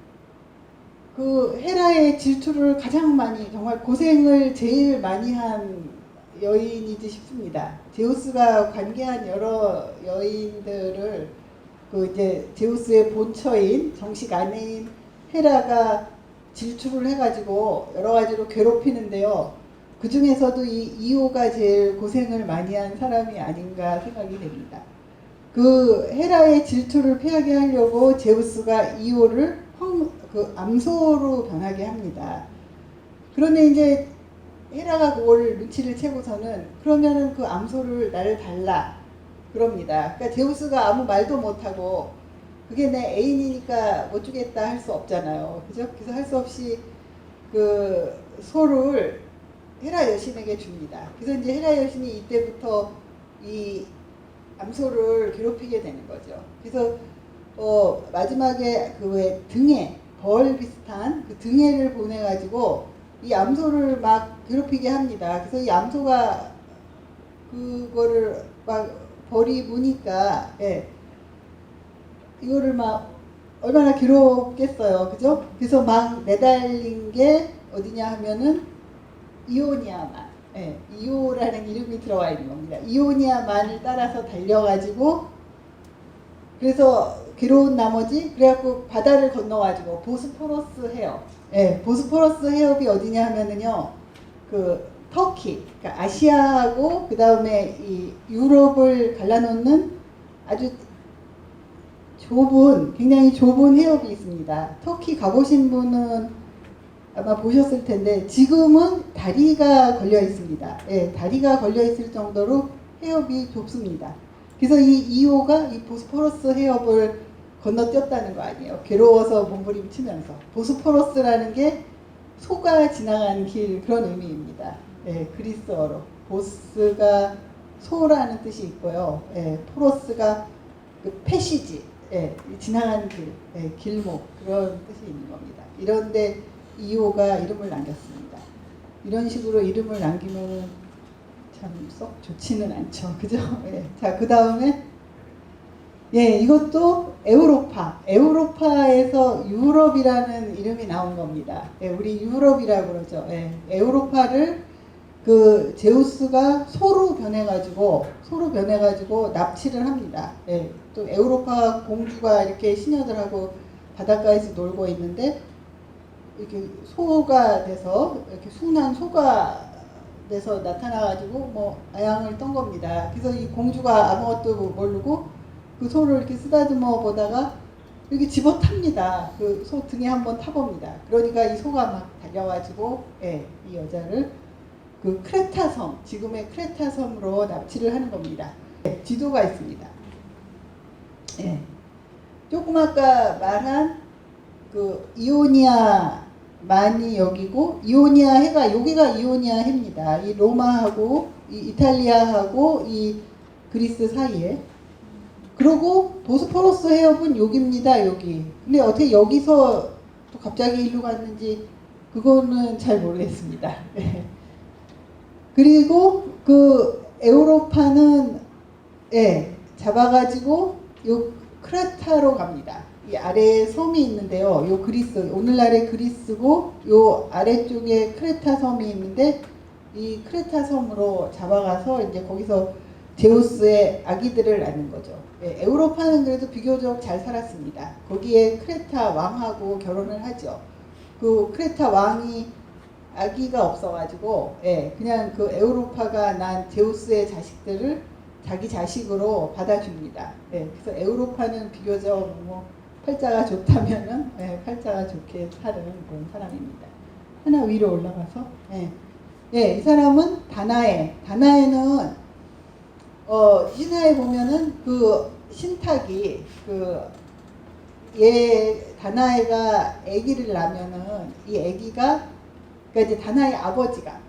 그 헤라의 질투를 가장 많이 정말 고생을 제일 많이 한 여인이지 싶습니다. 제우스가 관계한 여러 여인들을 그 이제 제우스의 본처인 정식 아내인 헤라가 질투를 해가지고 여러 가지로 괴롭히는데요. 그 중에서도 이 이오가 제일 고생을 많이 한 사람이 아닌가 생각이 됩니다. 그 헤라의 질투를 피하게 하려고 제우스가 이오를 그 암소로 변하게 합니다. 그런데 이제 헤라가 그걸 눈치를 채고서는 그러면은 그 암소를 나를 달라 그럽니다. 그러니까 제우스가 아무 말도 못하고 그게 내 애인이니까 못 주겠다 할 수 없잖아요. 그죠? 그래서 할 수 없이 그 소를 헤라 여신에게 줍니다. 그래서 이제 헤라 여신이 이때부터 이 암소를 괴롭히게 되는 거죠. 그래서 마지막에 그 왜 등에 벌 비슷한 그 등에를 보내가지고 이 암소를 막 괴롭히게 합니다. 그래서 이 암소가 그거를 막 벌이 무니까 예, 이거를 막 얼마나 괴롭겠어요, 그죠? 그래서 막 내달린 게 어디냐 하면은 이오니아만, 예, 이오라는 이름이 들어와 있는 겁니다. 이오니아만을 따라서 달려가지고 그래서 괴로운 나머지 그래갖고 바다를 건너가지고 보스포러스 해협, 예, 보스포러스 해협이 어디냐 하면은요, 그 터키, 그러니까 아시아하고 그 다음에 이 유럽을 갈라놓는 아주 굉장히 좁은 해협이 있습니다. 터키 가보신 분은 아마 보셨을 텐데 지금은 다리가 걸려 있습니다. 예, 다리가 걸려 있을 정도로 해협이 좁습니다. 그래서 이 이호가 이 보스포러스 해협을 건너뛰었다는 거 아니에요. 괴로워서 몸부림치면서. 보스포러스라는 게 소가 지나가는 길, 그런 의미입니다. 예, 그리스어로 보스가 소라는 뜻이 있고요. 예, 포러스가 그 패시지, 예, 지나가는 길, 예, 길목, 그런 뜻이 있는 겁니다. 이런데 이호가 이름을 남겼습니다. 이런 식으로 이름을 남기면 참 썩 좋지는 않죠. 그죠? 예. 자, 그 다음에 예, 이것도 에우로파에서 유럽이라는 이름이 나온 겁니다. 예, 우리 유럽이라고 그러죠. 예, 에우로파를 그 제우스가 소로 변해가지고 납치를 합니다. 예, 또 에우로파 공주가 이렇게 시녀들하고 바닷가에서 놀고 있는데 이렇게 소가 돼서 이렇게 순한 소가 돼서 나타나가지고 뭐 아양을 떤 겁니다. 그래서 이 공주가 아무것도 모르고 그 소를 이렇게 쓰다듬어 보다가 이렇게 집어 탑니다. 그 소 등에 한번 타봅니다. 그러니까 이 소가 막 달려가지고 예, 이 여자를 그 크레타 섬, 지금의 크레타 섬으로 납치를 하는 겁니다. 예, 지도가 있습니다. 예. 조금 아까 말한 그 이오니아만이 여기고, 이오니아 해가 여기가 이오니아 해입니다. 이 로마하고 이 이탈리아하고 이 그리스 사이에. 그리고 보스포러스 해협은 여기입니다. 여기. 근데 어떻게 여기서 또 갑자기 일로 갔는지 그거는 잘 모르겠습니다. 네. 그리고 그 에우로파는 예, 잡아가지고 요 크레타로 갑니다. 이 아래에 섬이 있는데요. 요 그리스, 오늘날의 그리스고 요 아래쪽에 크레타 섬이 있는데 이 크레타 섬으로 잡아가서 이제 거기서 제우스의 아기들을 낳는 거죠. 예, 에우로파는 그래도 비교적 잘 살았습니다. 거기에 크레타 왕하고 결혼을 하죠. 그 크레타 왕이 아기가 없어가지고 예, 그냥 그 에우로파가 난 제우스의 자식들을 자기 자식으로 받아줍니다. 예, 그래서 에우로파는 비교적 뭐 팔자가 좋다면은 예, 팔자가 좋게 사는 그런 사람입니다. 하나 위로 올라가서 예, 이 사람은 다나에는 신화에 보면은 그 신탁이 다나에가 아기를 낳으면은 이 아기가 그러니까 이제 다나의 아버지가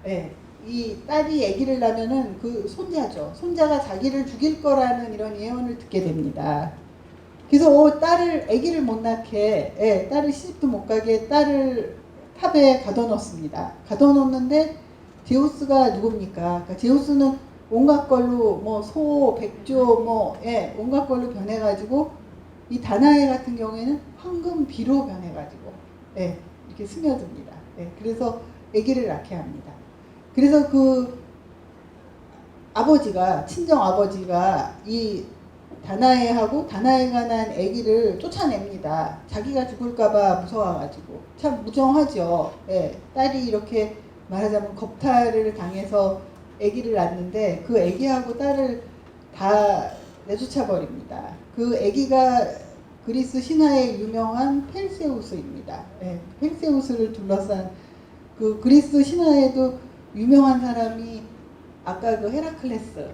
이 딸이 아기를 낳으면은 그 손자가 자기를 죽일 거라는 이런 예언을 듣게 됩니다. 그래서 딸을 아기를 못 낳게 딸을 시집도 못 가게 딸을 탑에 가둬놓습니다. 가둬놓는데 제우스가 누굽니까? 그러니까 제우스는 온갖 걸로 뭐 소, 백조 뭐 온갖 걸로 변해가지고 이 다나에 같은 경우에는 황금비로 변해가지고 이렇게 스며듭니다. 그래서 아기를 낳게 합니다. 그래서 그 아버지가 친정 아버지가 이 다나에하고 다나에가 난 아기를 쫓아냅니다. 자기가 죽을까봐 무서워가지고 참 무정하죠. 딸이 이렇게 말하자면 겁탈을 당해서 아기를 낳는데 그 아기하고 딸을 다 내쫓아 버립니다. 그 아기가 그리스 신화에 유명한 펠세우스입니다. 펠세우스를 둘러싼 그 그리스 신화에도 유명한 사람이 아까 그 헤라클레스,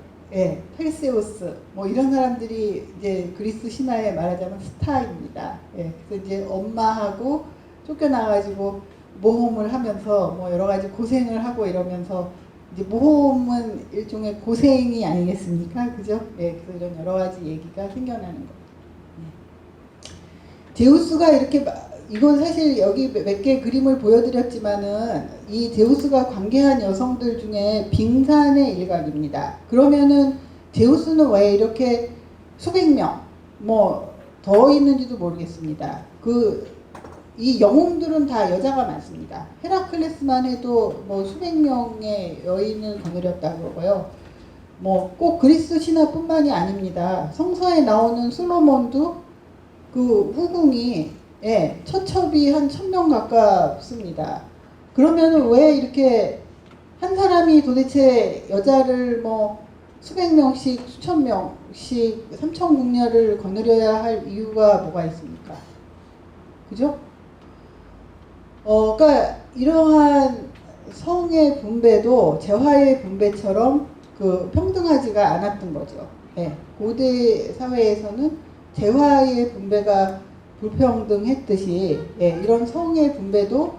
펠세우스 뭐 이런 사람들이 이제 그리스 신화에 말하자면 스타입니다. 그래서 이제 엄마하고 쫓겨나가지고 모험을 하면서 뭐 여러 가지 고생을 하고 이러면서 이제 모험은 일종의 고생이 아니겠습니까? 그죠? 그래서 이런 여러 가지 얘기가 생겨나는 겁니다. 제우스가 이렇게 이건 사실 여기 몇 개 그림을 보여드렸지만은 이 제우스가 관계한 여성들 중에 빙산의 일각입니다. 그러면은 제우스는 왜 이렇게 수백 명, 뭐 더 있는지도 모르겠습니다. 이 영웅들은 다 여자가 많습니다. 헤라클레스만 해도 뭐 수백 명의 여인을 거느렸다 그러고요. 뭐 꼭 그리스 신화뿐만이 아닙니다. 성서에 나오는 솔로몬도 그 후궁이 처첩이 한 1000명 가깝습니다. 그러면 왜 이렇게 한 사람이 도대체 여자를 뭐 수백 명씩 수천 명씩 삼천궁녀를 거느려야 할 이유가 뭐가 있습니까? 그죠? 그러니까 이러한 성의 분배도 재화의 분배처럼 평등하지가 않았던 거죠. 고대 사회에서는 재화의 분배가 불평등했듯이 이런 성의 분배도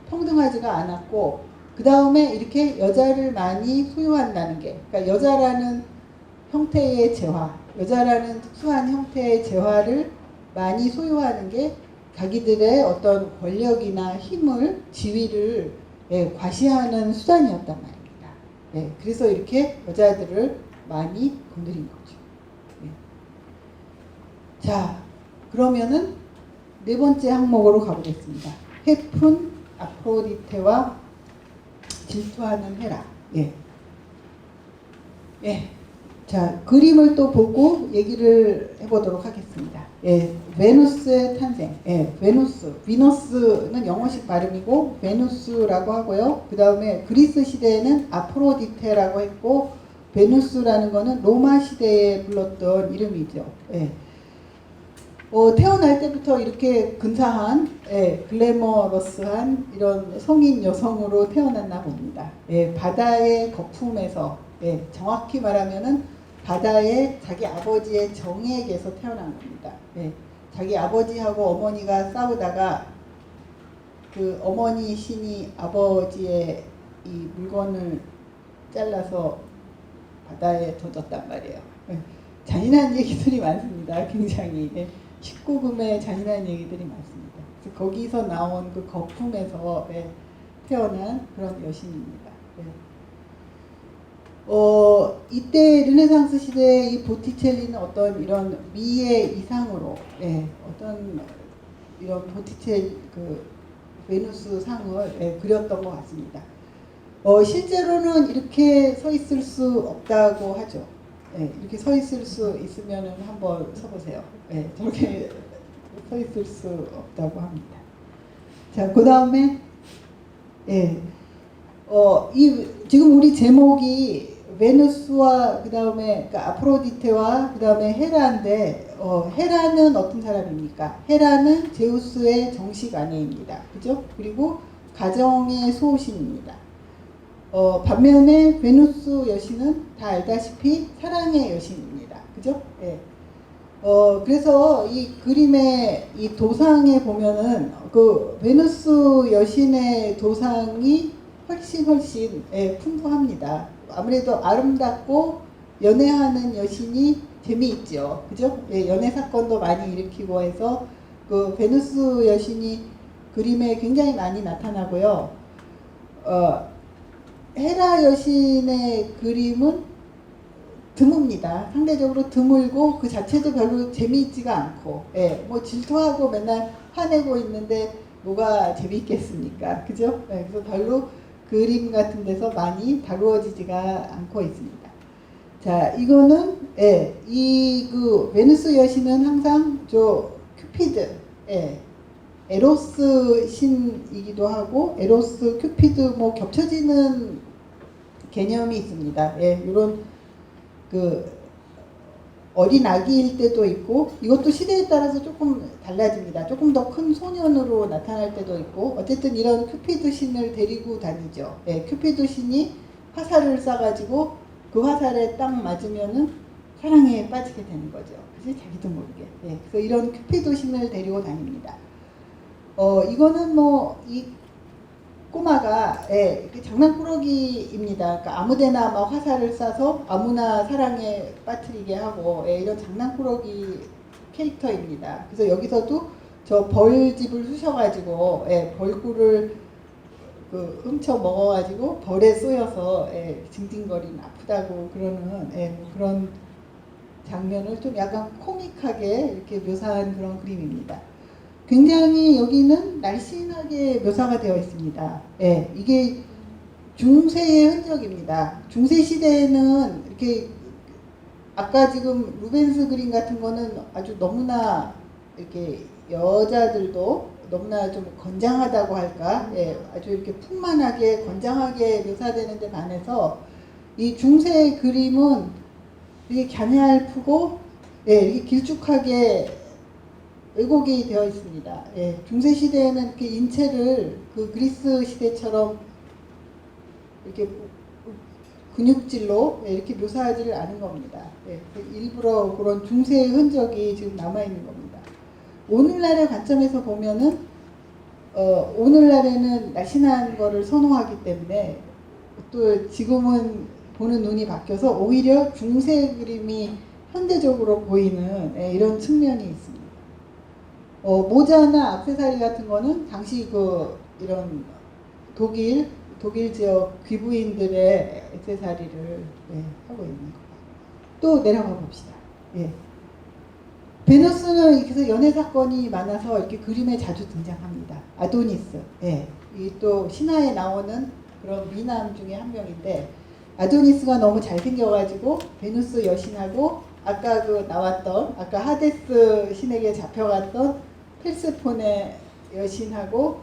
평등하지가 않았고, 그 다음에 이렇게 여자를 많이 소유한다는 게, 그러니까 여자라는 형태의 재화, 여자라는 특수한 형태의 재화를 많이 소유하는 게 자기들의 어떤 권력이나 힘을, 지위를 과시하는 수단이었단 말입니다. 그래서 이렇게 여자들을 많이 건드린 거죠. 자, 그러면은 네 번째 항목으로 가보겠습니다. 해픈 아프로디테와 질투하는 헤라. 자, 그림을 또 보고 얘기를 해보도록 하겠습니다. 베누스의 탄생. 비너스는 영어식 발음이고 베누스라고 하고요. 그 다음에 그리스 시대에는 아프로디테라고 했고, 베누스라는 거는 로마 시대에 불렀던 이름이죠. 태어날 때부터 이렇게 근사한, 글래머러스한 이런 성인 여성으로 태어났나 봅니다. 바다의 거품에서, 정확히 말하면은 바다의 자기 아버지의 정액에서 태어난 겁니다. 자기 아버지하고 어머니가 싸우다가 그 어머니 신이 아버지의 이 물건을 잘라서 바다에 던졌단 말이에요. 잔인한 얘기들이 많습니다. 굉장히. 19금의 잔인한 얘기들이 많습니다. 그래서 거기서 나온 그 거품에서 태어난 그런 여신입니다. 이때 르네상스 시대의 이 보티첼리는 어떤 이런 미의 이상으로, 어떤 이런 보티첼리 베누스 상을 그렸던 것 같습니다. 실제로는 이렇게 서 있을 수 없다고 하죠. 이렇게 서 있을 수 있으면 한번 서보세요. 저렇게 서 있을 수 없다고 합니다. 자, 그 다음에, 지금 우리 제목이 베누스와 그 다음에 그러니까 아프로디테와 그 다음에 헤라인데, 헤라는 어떤 사람입니까? 헤라는 제우스의 정식 아내입니다. 그죠? 그리고 가정의 수호신입니다. 반면에 베누스 여신은 다 알다시피 사랑의 여신입니다. 그죠? 그래서 이 그림의 이 도상에 보면은 그 베누스 여신의 도상이 훨씬 풍부합니다. 아무래도 아름답고 연애하는 여신이 재미있죠. 그죠? 연애 사건도 많이 일으키고 해서 그 베누스 여신이 그림에 굉장히 많이 나타나고요. 헤라 여신의 그림은 드뭅니다. 상대적으로 드물고 그 자체도 별로 재미있지가 않고, 뭐 질투하고 맨날 화내고 있는데 뭐가 재미있겠습니까? 그죠? 그래서 별로 그림 같은 데서 많이 다루어지지가 않고 있습니다. 자, 이거는 그 베누스 여신은 항상 큐피드, 에로스 신이기도 하고 에로스, 큐피드 뭐 겹쳐지는 개념이 있습니다. 이런 그 어린 아기일 때도 있고, 이것도 시대에 따라서 조금 달라집니다. 조금 더 큰 소년으로 나타날 때도 있고, 어쨌든 이런 큐피드 신을 데리고 다니죠. 큐피드 신이 화살을 쏴가지고 그 화살에 딱 맞으면은 사랑에 빠지게 되는 거죠. 그치? 자기도 모르게. 그래서 이런 큐피드 신을 데리고 다닙니다. 이거는 뭐 이 꼬마가 장난꾸러기입니다. 그러니까 아무데나 막 화살을 쏴서 아무나 사랑에 빠뜨리게 하고 이런 장난꾸러기 캐릭터입니다. 그래서 여기서도 저 벌집을 쑤셔가지고 예, 벌꿀을 그 훔쳐 먹어가지고 벌에 쏘여서 예, 징징거리는 아프다고 그러는 예, 뭐 그런 장면을 좀 약간 코믹하게 이렇게 묘사한 그런 그림입니다. 굉장히 여기는 날씬하게 묘사가 되어 있습니다. 예, 이게 중세의 흔적입니다. 중세 시대에는 이렇게 아까 지금 루벤스 그림 같은 거는 아주 너무나 이렇게 여자들도 너무나 좀 건장하다고 할까, 예, 아주 이렇게 풍만하게 건장하게 묘사되는데 반해서 이 중세의 그림은 이게 갸냘프고, 예, 이렇게 길쭉하게 왜곡이 되어 있습니다. 예, 중세 시대에는 이렇게 인체를 그 그리스 시대처럼 이렇게 근육질로 이렇게 묘사하지를 않은 겁니다. 예, 일부러 그런 중세의 흔적이 지금 남아있는 겁니다. 오늘날의 관점에서 보면은 오늘날에는 날씬한 거를 선호하기 때문에 또 지금은 보는 눈이 바뀌어서 오히려 중세 그림이 현대적으로 보이는 예, 이런 측면이 있습니다. 모자나 액세서리 같은 거는 당시 그 이런 독일 지역 귀부인들의 액세서리를 예, 하고 있는 거. 또 내려가 봅시다. 예. 베누스는 그래서 연애 사건이 많아서 이렇게 그림에 자주 등장합니다. 아도니스. 예. 이 또 신화에 나오는 그런 미남 중에 한 명인데 아도니스가 너무 잘생겨가지고 베누스 여신하고 아까 그 나왔던 아까 하데스 신에게 잡혀갔던 펠스폰의 여신하고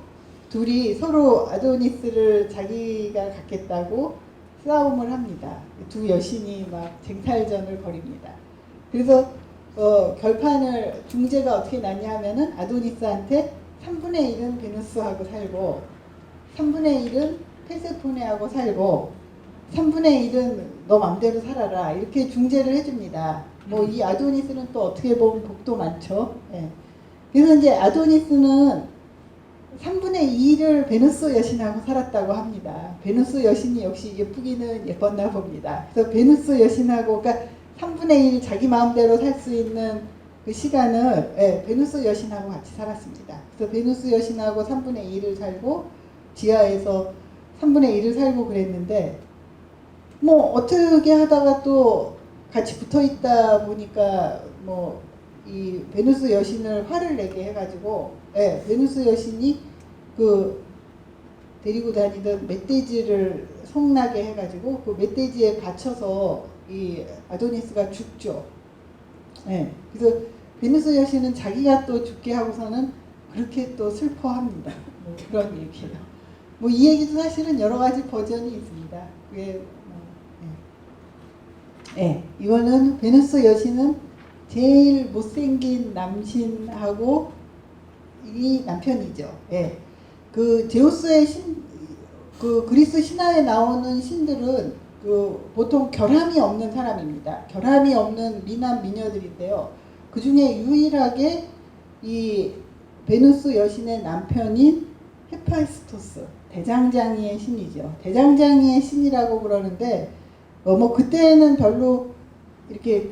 둘이 서로 아도니스를 자기가 갖겠다고 싸움을 합니다. 두 여신이 막 쟁탈전을 벌입니다. 그래서 결판을 중재가 어떻게 났냐 하면은 아도니스한테 3분의 1은 베누스하고 살고 3분의 1은 페세포네하고 살고 3분의 1은 너 맘대로 살아라 이렇게 중재를 해줍니다. 뭐 이 아도니스는 또 어떻게 보면 복도 많죠. 예. 그래서 이제 아도니스는 3분의 2를 베누스 여신하고 살았다고 합니다. 베누스 여신이 역시 예쁘기는 예뻤나 봅니다. 그래서 베누스 여신하고 그러니까 3분의 1 자기 마음대로 살 수 있는 그 시간을 예, 베누스 여신하고 같이 살았습니다. 그래서 베누스 여신하고 3분의 2를 살고 지하에서 3분의 1을 살고 그랬는데 뭐 어떻게 하다가 또 같이 붙어 있다 보니까 뭐 이 베누스 여신을 화를 내게 해가지고 예, 베누스 여신이 그 데리고 다니던 멧돼지를 성나게 해가지고 그 멧돼지에 받쳐서 이 아도니스가 죽죠. 예, 그래서 베누스 여신은 자기가 또 죽게 하고서는 그렇게 또 슬퍼합니다. 뭐 그런 얘기예요. 뭐 이 얘기도 사실은 여러 가지 버전이 있습니다. 그게 예, 이거는 베누스 여신은 제일 못생긴 남신하고 이 남편이죠. 예. 그 제우스의 그 그리스 신화에 나오는 신들은 그 보통 결함이 없는 사람입니다. 결함이 없는 미남 미녀들인데요. 그 중에 유일하게 이 베누스 여신의 남편인 헤파이스토스, 대장장이의 신이죠. 대장장이의 신이라고 그러는데 뭐 그때는 별로 이렇게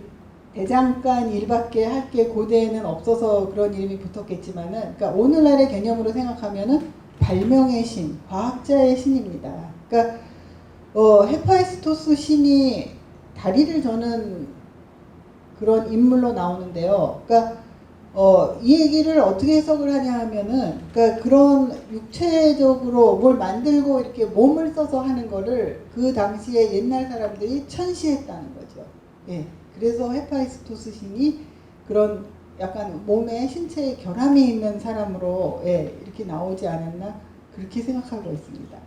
대장간 일밖에 할 게 고대에는 없어서 그런 이름이 붙었겠지만은, 그러니까 오늘날의 개념으로 생각하면은 발명의 신, 과학자의 신입니다. 그러니까 헤파이스토스 신이 다리를 저는 그런 인물로 나오는데요. 그러니까 이 얘기를 어떻게 해석을 하냐 하면은, 그러니까 그런 육체적으로 뭘 만들고 이렇게 몸을 써서 하는 거를 그 당시에 옛날 사람들이 천시했다는 거죠. 예. 그래서 헤파이스토스 신이 그런 약간 몸에 신체에 결함이 있는 사람으로 예, 이렇게 나오지 않았나 그렇게 생각하고 있습니다.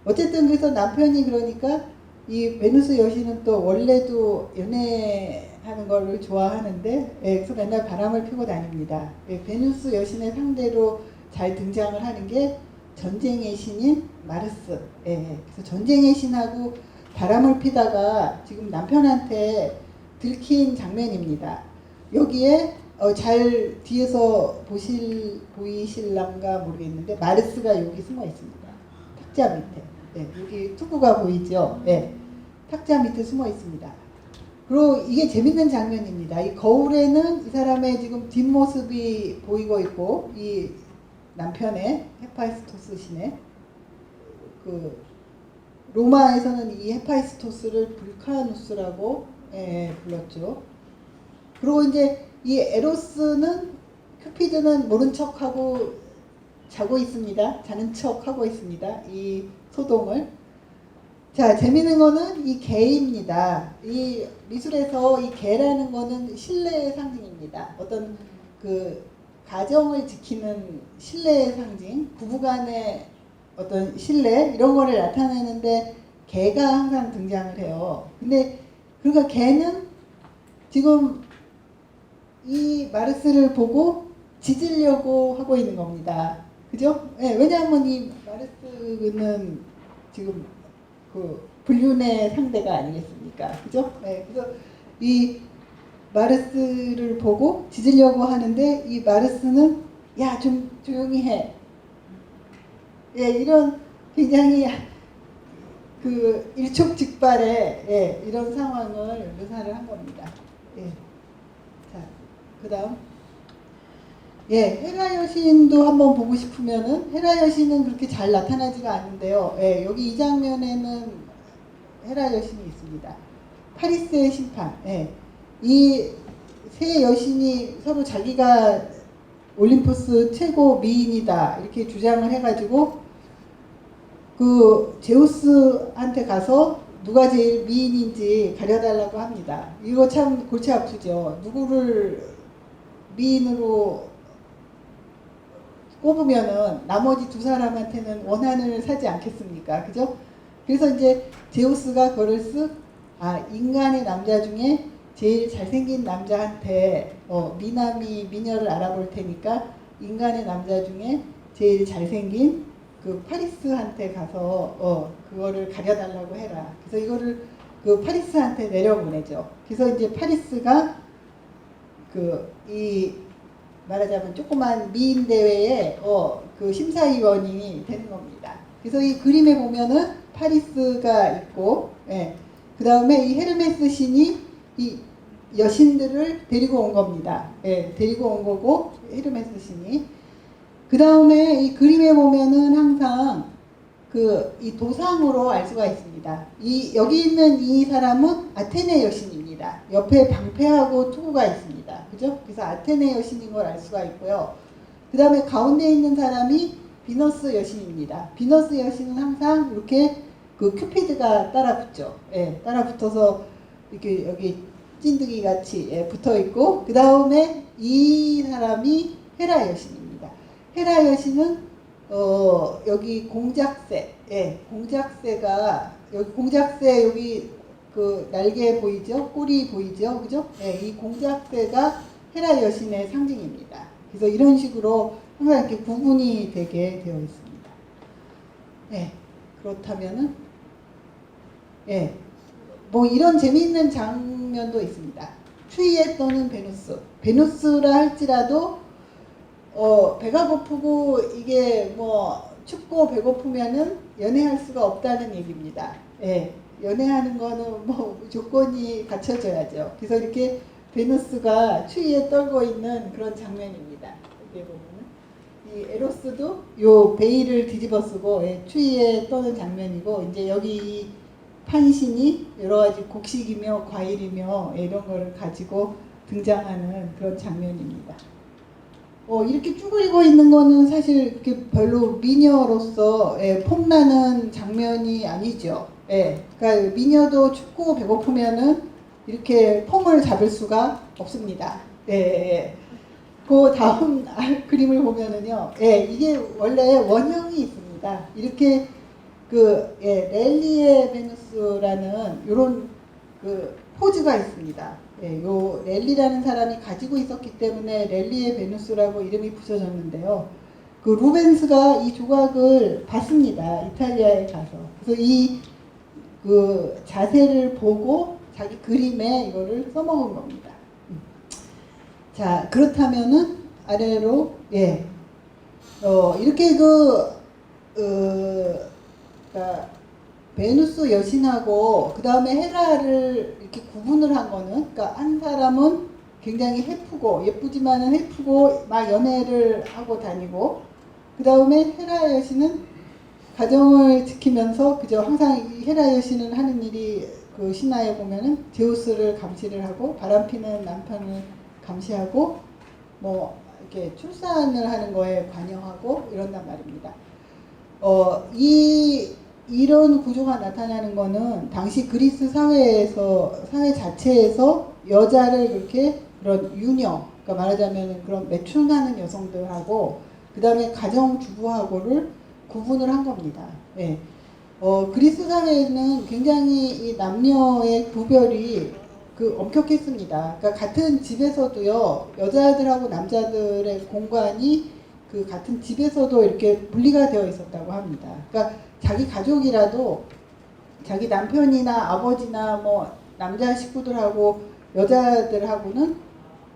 어쨌든 그래서 남편이 그러니까 이 베누스 여신은 또 원래도 연애하는 거를 좋아하는데 예, 그래서 맨날 바람을 피고 다닙니다. 예, 베누스 여신의 상대로 잘 등장을 하는 게 전쟁의 신인 마르스. 예, 그래서 전쟁의 신하고 바람을 피다가 지금 남편한테 들킨 장면입니다. 여기에 잘 뒤에서 보이실란가 모르겠는데 마르스가 여기 숨어 있습니다. 탁자 밑에. 네, 여기 투구가 보이죠? 네, 탁자 밑에 숨어 있습니다. 그리고 이게 재밌는 장면입니다. 이 거울에는 이 사람의 지금 뒷모습이 보이고 있고, 이 남편의 헤파이스토스 신의 그 로마에서는 이 헤파이스토스를 불카누스라고 불렀죠. 그리고 이제 이 에로스는 큐피드는 모른 척하고 자고 있습니다. 자는 척하고 있습니다. 이 소동을. 자, 재미있는 거는 이 개입니다. 이 미술에서 이 개라는 거는 신뢰의 상징입니다. 어떤 그 가정을 지키는 신뢰의 상징, 부부간의 어떤 신뢰 이런 거를 나타내는데 개가 항상 등장을 해요. 근데 그러니까 개는 지금 이 마르스를 보고 짖으려고 하고 있는 겁니다. 그죠? 네, 왜냐하면 이 마르스는 지금 그 불륜의 상대가 아니겠습니까? 그죠? 네, 그래서 이 마르스를 보고 짖으려고 하는데 이 마르스는 야, 좀 조용히 해. 예, 이런 굉장히 그 일촉즉발의 이런 상황을 묘사를 한 겁니다. 예. 자, 그다음 헤라 여신도 한번 보고 싶으면은 헤라 여신은 그렇게 잘 나타나지가 않는데요. 여기 이 장면에는 헤라 여신이 있습니다. 파리스의 심판. 이 세 여신이 서로 자기가 올림푸스 최고 미인이다 이렇게 주장을 해가지고 그 제우스한테 가서 누가 제일 미인인지 가려달라고 합니다. 이거 참 골치 아프죠. 누구를 미인으로 꼽으면은 나머지 두 사람한테는 원한을 사지 않겠습니까? 그죠? 그래서 이제 제우스가 그거를 인간의 남자 중에 제일 잘생긴 남자한테 미남이 미녀를 알아볼 테니까 인간의 남자 중에 제일 잘생긴 그 파리스한테 가서 그거를 가려달라고 해라. 그래서 이거를 그 파리스한테 내려보내죠. 그래서 이제 파리스가 말하자면 조그만 미인 대회에 그 심사위원이 되는 겁니다. 그래서 이 그림에 보면은 파리스가 있고, 그 다음에 이 헤르메스 신이 이 여신들을 데리고 온 겁니다. 데리고 온 거고 헤르메스 신이. 그 다음에 이 그림에 보면은 항상 이 도상으로 알 수가 있습니다. 여기 있는 이 사람은 아테네 여신입니다. 옆에 방패하고 투구가 있습니다. 그죠? 그래서 아테네 여신인 걸 알 수가 있고요. 그 다음에 가운데 있는 사람이 비너스 여신입니다. 비너스 여신은 항상 이렇게 그 큐피드가 따라붙죠. 따라붙어서 이렇게 여기 찐득이 같이 붙어 있고, 그 다음에 이 사람이 헤라 여신입니다. 헤라 여신은 여기 공작새, 공작새가 여기 공작새 여기 그 날개 보이죠? 꼬리 보이죠? 그죠? 이 공작새가 헤라 여신의 상징입니다. 그래서 이런 식으로 항상 이렇게 구분이 되게 되어 있습니다. 그렇다면은 뭐 이런 재미있는 장면도 있습니다. 추위에 떠는 베누스. 베누스라 할지라도 배가 고프고 이게 뭐 춥고 배고프면은 연애할 수가 없다는 얘기입니다. 연애하는 거는 뭐 조건이 갖춰져야죠. 그래서 이렇게 베누스가 추위에 떨고 있는 그런 장면입니다. 여기 보면은 이 에로스도 요 베일을 뒤집어 쓰고 추위에 떠는 장면이고, 이제 여기 판신이 여러 가지 곡식이며 과일이며 이런 거를 가지고 등장하는 그런 장면입니다. 이렇게 쭈그리고 있는 거는 사실 그렇게 별로 미녀로서 폼나는 장면이 아니죠. 그러니까 미녀도 춥고 배고프면은 이렇게 폼을 잡을 수가 없습니다. 그 다음 그림을 보면은요, 이게 원래 원형이 있습니다. 이렇게 랠리의 베누스라는 이런 그 포즈가 있습니다. 요 랠리라는 사람이 가지고 있었기 때문에 랠리의 베누스라고 이름이 붙여졌는데요. 그 루벤스가 이 조각을 봤습니다. 이탈리아에 가서. 그래서 그 자세를 보고 자기 그림에 이거를 써먹은 겁니다. 자, 그렇다면은 아래로 이렇게 그러니까 베누스 제우스 여신하고 그 다음에 헤라를 이렇게 구분을 한 거는, 그러니까 한 사람은 굉장히 예쁘고 예쁘지만은 예쁘고 막 연애를 하고 다니고, 그 다음에 헤라 여신은 가정을 지키면서 그저 항상 이 헤라 여신은 하는 일이 그 신화에 보면은 제우스를 감시를 하고 바람피는 남편을 감시하고 뭐 이렇게 출산을 하는 거에 관여하고 이런단 말입니다. 이런 구조가 나타나는 거는 당시 그리스 사회 자체에서 여자를 그렇게 그런 유녀, 그러니까 말하자면 그런 매춘하는 여성들하고 그 다음에 가정주부하고를 구분을 한 겁니다. 예. 그리스 사회에는 굉장히 이 남녀의 구별이 엄격했습니다. 그러니까 같은 집에서도요, 여자들하고 남자들의 공간이 그 같은 집에서도 이렇게 분리가 되어 있었다고 합니다. 그러니까 자기 가족이라도 자기 남편이나 아버지나 뭐 남자 식구들하고 여자들하고는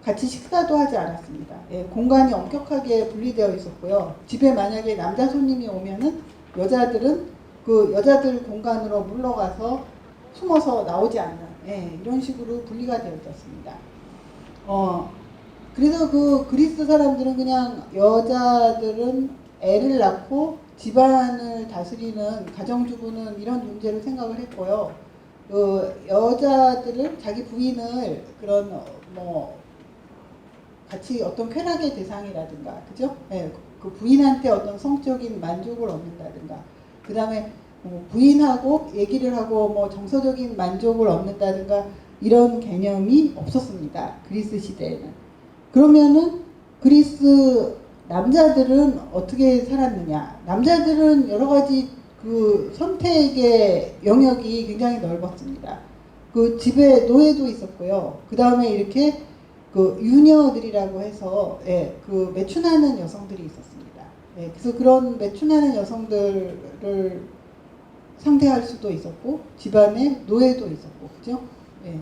같이 식사도 하지 않았습니다. 예, 공간이 엄격하게 분리되어 있었고요. 집에 만약에 남자 손님이 오면은 여자들은 그 여자들 공간으로 물러가서 숨어서 나오지 않는, 예, 이런 식으로 분리가 되어 있었습니다. 그래서 그 그리스 사람들은 그냥 여자들은 애를 낳고 집안을 다스리는 가정주부는 이런 문제를 생각을 했고요. 여자들은 자기 부인을 그런 뭐 같이 어떤 쾌락의 대상이라든가, 그죠? 네, 그 부인한테 어떤 성적인 만족을 얻는다든가, 그 다음에 부인하고 얘기를 하고 뭐 정서적인 만족을 얻는다든가 이런 개념이 없었습니다. 그리스 시대에는. 그러면은 그리스 남자들은 어떻게 살았느냐? 남자들은 여러 가지 그 선택의 영역이 굉장히 넓었습니다. 그 집에 노예도 있었고요. 그 다음에 이렇게 그 유녀들이라고 해서, 예, 그 매춘하는 여성들이 있었습니다. 예, 그래서 그런 매춘하는 여성들을 상대할 수도 있었고 집안에 노예도 있었고, 그죠? 예.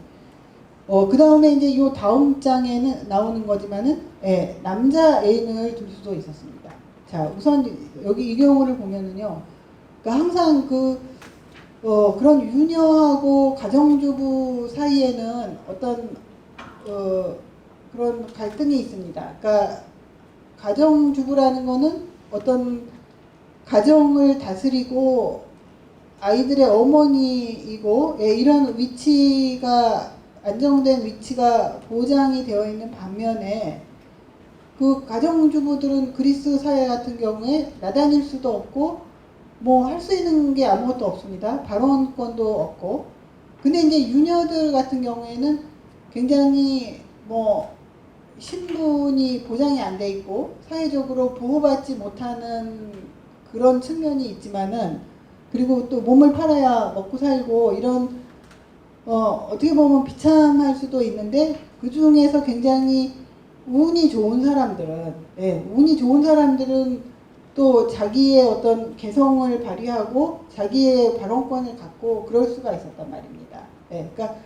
그 다음에 이제 요 다음 장에는 나오는 거지만은, 예, 남자 애인을 둘 수도 있었습니다. 자, 우선 여기 이 경우를 보면은요, 그러니까 항상 그런 유녀하고 가정주부 사이에는 어떤 그런 갈등이 있습니다. 그러니까 가정주부라는 거는 어떤 가정을 다스리고 아이들의 어머니이고, 예, 이런 위치가 안정된 위치가 보장이 되어 있는 반면에 그 가정주부들은 그리스 사회 같은 경우에 나다닐 수도 없고 뭐 할 수 있는 게 아무것도 없습니다. 발언권도 없고. 근데 이제 유녀들 같은 경우에는 굉장히 뭐 신분이 보장이 안 돼 있고 사회적으로 보호받지 못하는 그런 측면이 있지만은, 그리고 또 몸을 팔아야 먹고 살고 이런 어떻게 보면 비참할 수도 있는데, 그 중에서 굉장히 운이 좋은 사람들은, 예, 운이 좋은 사람들은 또 자기의 어떤 개성을 발휘하고 자기의 발언권을 갖고 그럴 수가 있었단 말입니다. 예, 그러니까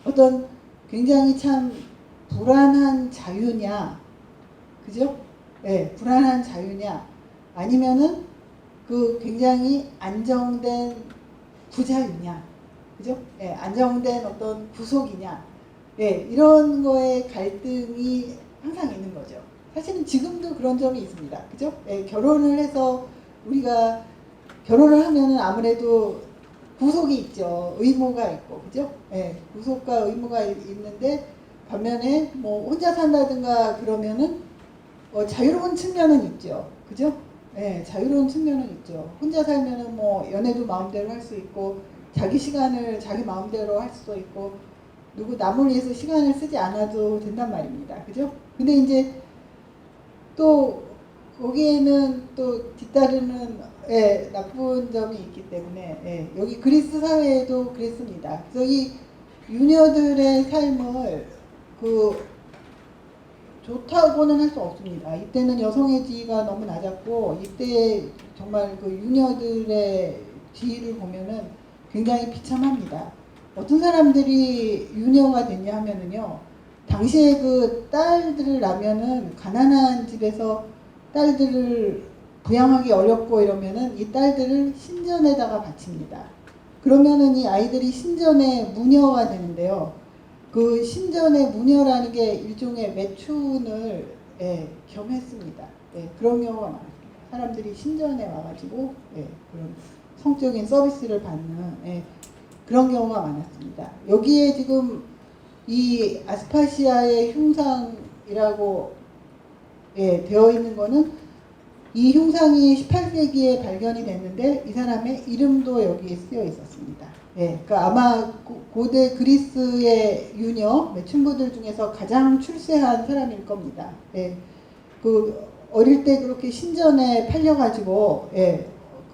어떤 굉장히 참 불안한 자유냐, 그죠? 예, 불안한 자유냐, 아니면은 그 굉장히 안정된 부자유냐, 그죠? 예, 안정된 어떤 구속이냐, 예, 이런 거에 갈등이 항상 있는 거죠. 사실은 지금도 그런 점이 있습니다. 그죠? 예, 결혼을 해서 우리가 결혼을 하면은 아무래도 구속이 있죠. 의무가 있고, 그죠? 예, 구속과 의무가 있는데, 반면에 뭐 혼자 산다든가 그러면은 자유로운 측면은 있죠. 그죠? 예, 자유로운 측면은 있죠. 혼자 살면은 뭐 연애도 마음대로 할 수 있고, 자기 시간을 자기 마음대로 할 수도 있고, 누구 남을 위해서 시간을 쓰지 않아도 된단 말입니다. 그죠? 근데 이제 또 거기에는 또 뒤따르는, 예, 나쁜 점이 있기 때문에, 예, 여기 그리스 사회에도 그랬습니다. 그래서 이 유녀들의 삶을 좋다고는 할 수 없습니다. 이때는 여성의 지위가 너무 낮았고, 이때 정말 그 유녀들의 지위를 보면은 굉장히 비참합니다. 어떤 사람들이 유녀가 됐냐 하면은요, 당시에 그 딸들을 낳으면은 가난한 집에서 딸들을 부양하기 어렵고 이러면은 이 딸들을 신전에다가 바칩니다. 그러면은 이 아이들이 신전의 무녀가 되는데요. 그 신전의 무녀라는 게 일종의 매춘을 겸했습니다. 그런 경우가 많습니다. 사람들이 신전에 와가지고 그런 성적인 서비스를 받는 그런 경우가 많았습니다. 여기에 지금 이 아스파시아의 흉상이라고 되어 있는 거는 이 흉상이 18세기에 발견이 됐는데 이 사람의 이름도 여기에 쓰여 있었습니다. 그러니까 아마 고대 그리스의 유녀, 매춘부들 중에서 가장 출세한 사람일 겁니다. 그 어릴 때 그렇게 신전에 팔려가지고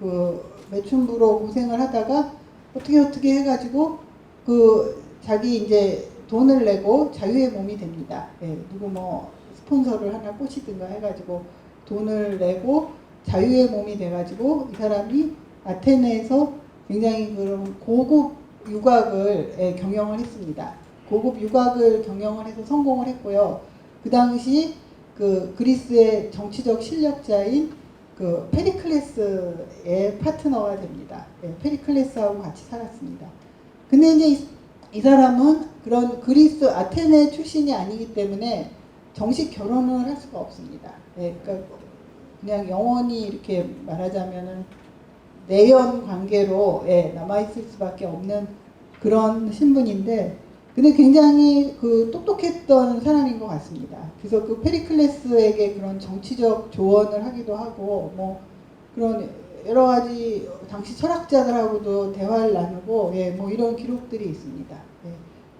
그 매춘부로 고생을 하다가 어떻게 해가지고 그 자기 이제 돈을 내고 자유의 몸이 됩니다. 누구 뭐 스폰서를 하나 꼬시든가 해가지고 돈을 내고 자유의 몸이 돼가지고 이 사람이 아테네에서 굉장히 그런 고급 유곽을 경영을 했습니다. 고급 유곽을 경영을 해서 성공을 했고요. 그 당시 그 그리스의 정치적 실력자인 그 페리클레스의 파트너가 됩니다. 페리클레스하고 같이 살았습니다. 근데 이제 이 사람은 그런 그리스 아테네 출신이 아니기 때문에 정식 결혼을 할 수가 없습니다. 그러니까 그냥 영원히 이렇게 말하자면은 내연 관계로 남아있을 수밖에 없는 그런 신분인데, 근데 굉장히 그 똑똑했던 사람인 것 같습니다. 그래서 그 페리클레스에게 그런 정치적 조언을 하기도 하고, 뭐 그런 여러 가지 당시 철학자들하고도 대화를 나누고, 뭐 이런 기록들이 있습니다.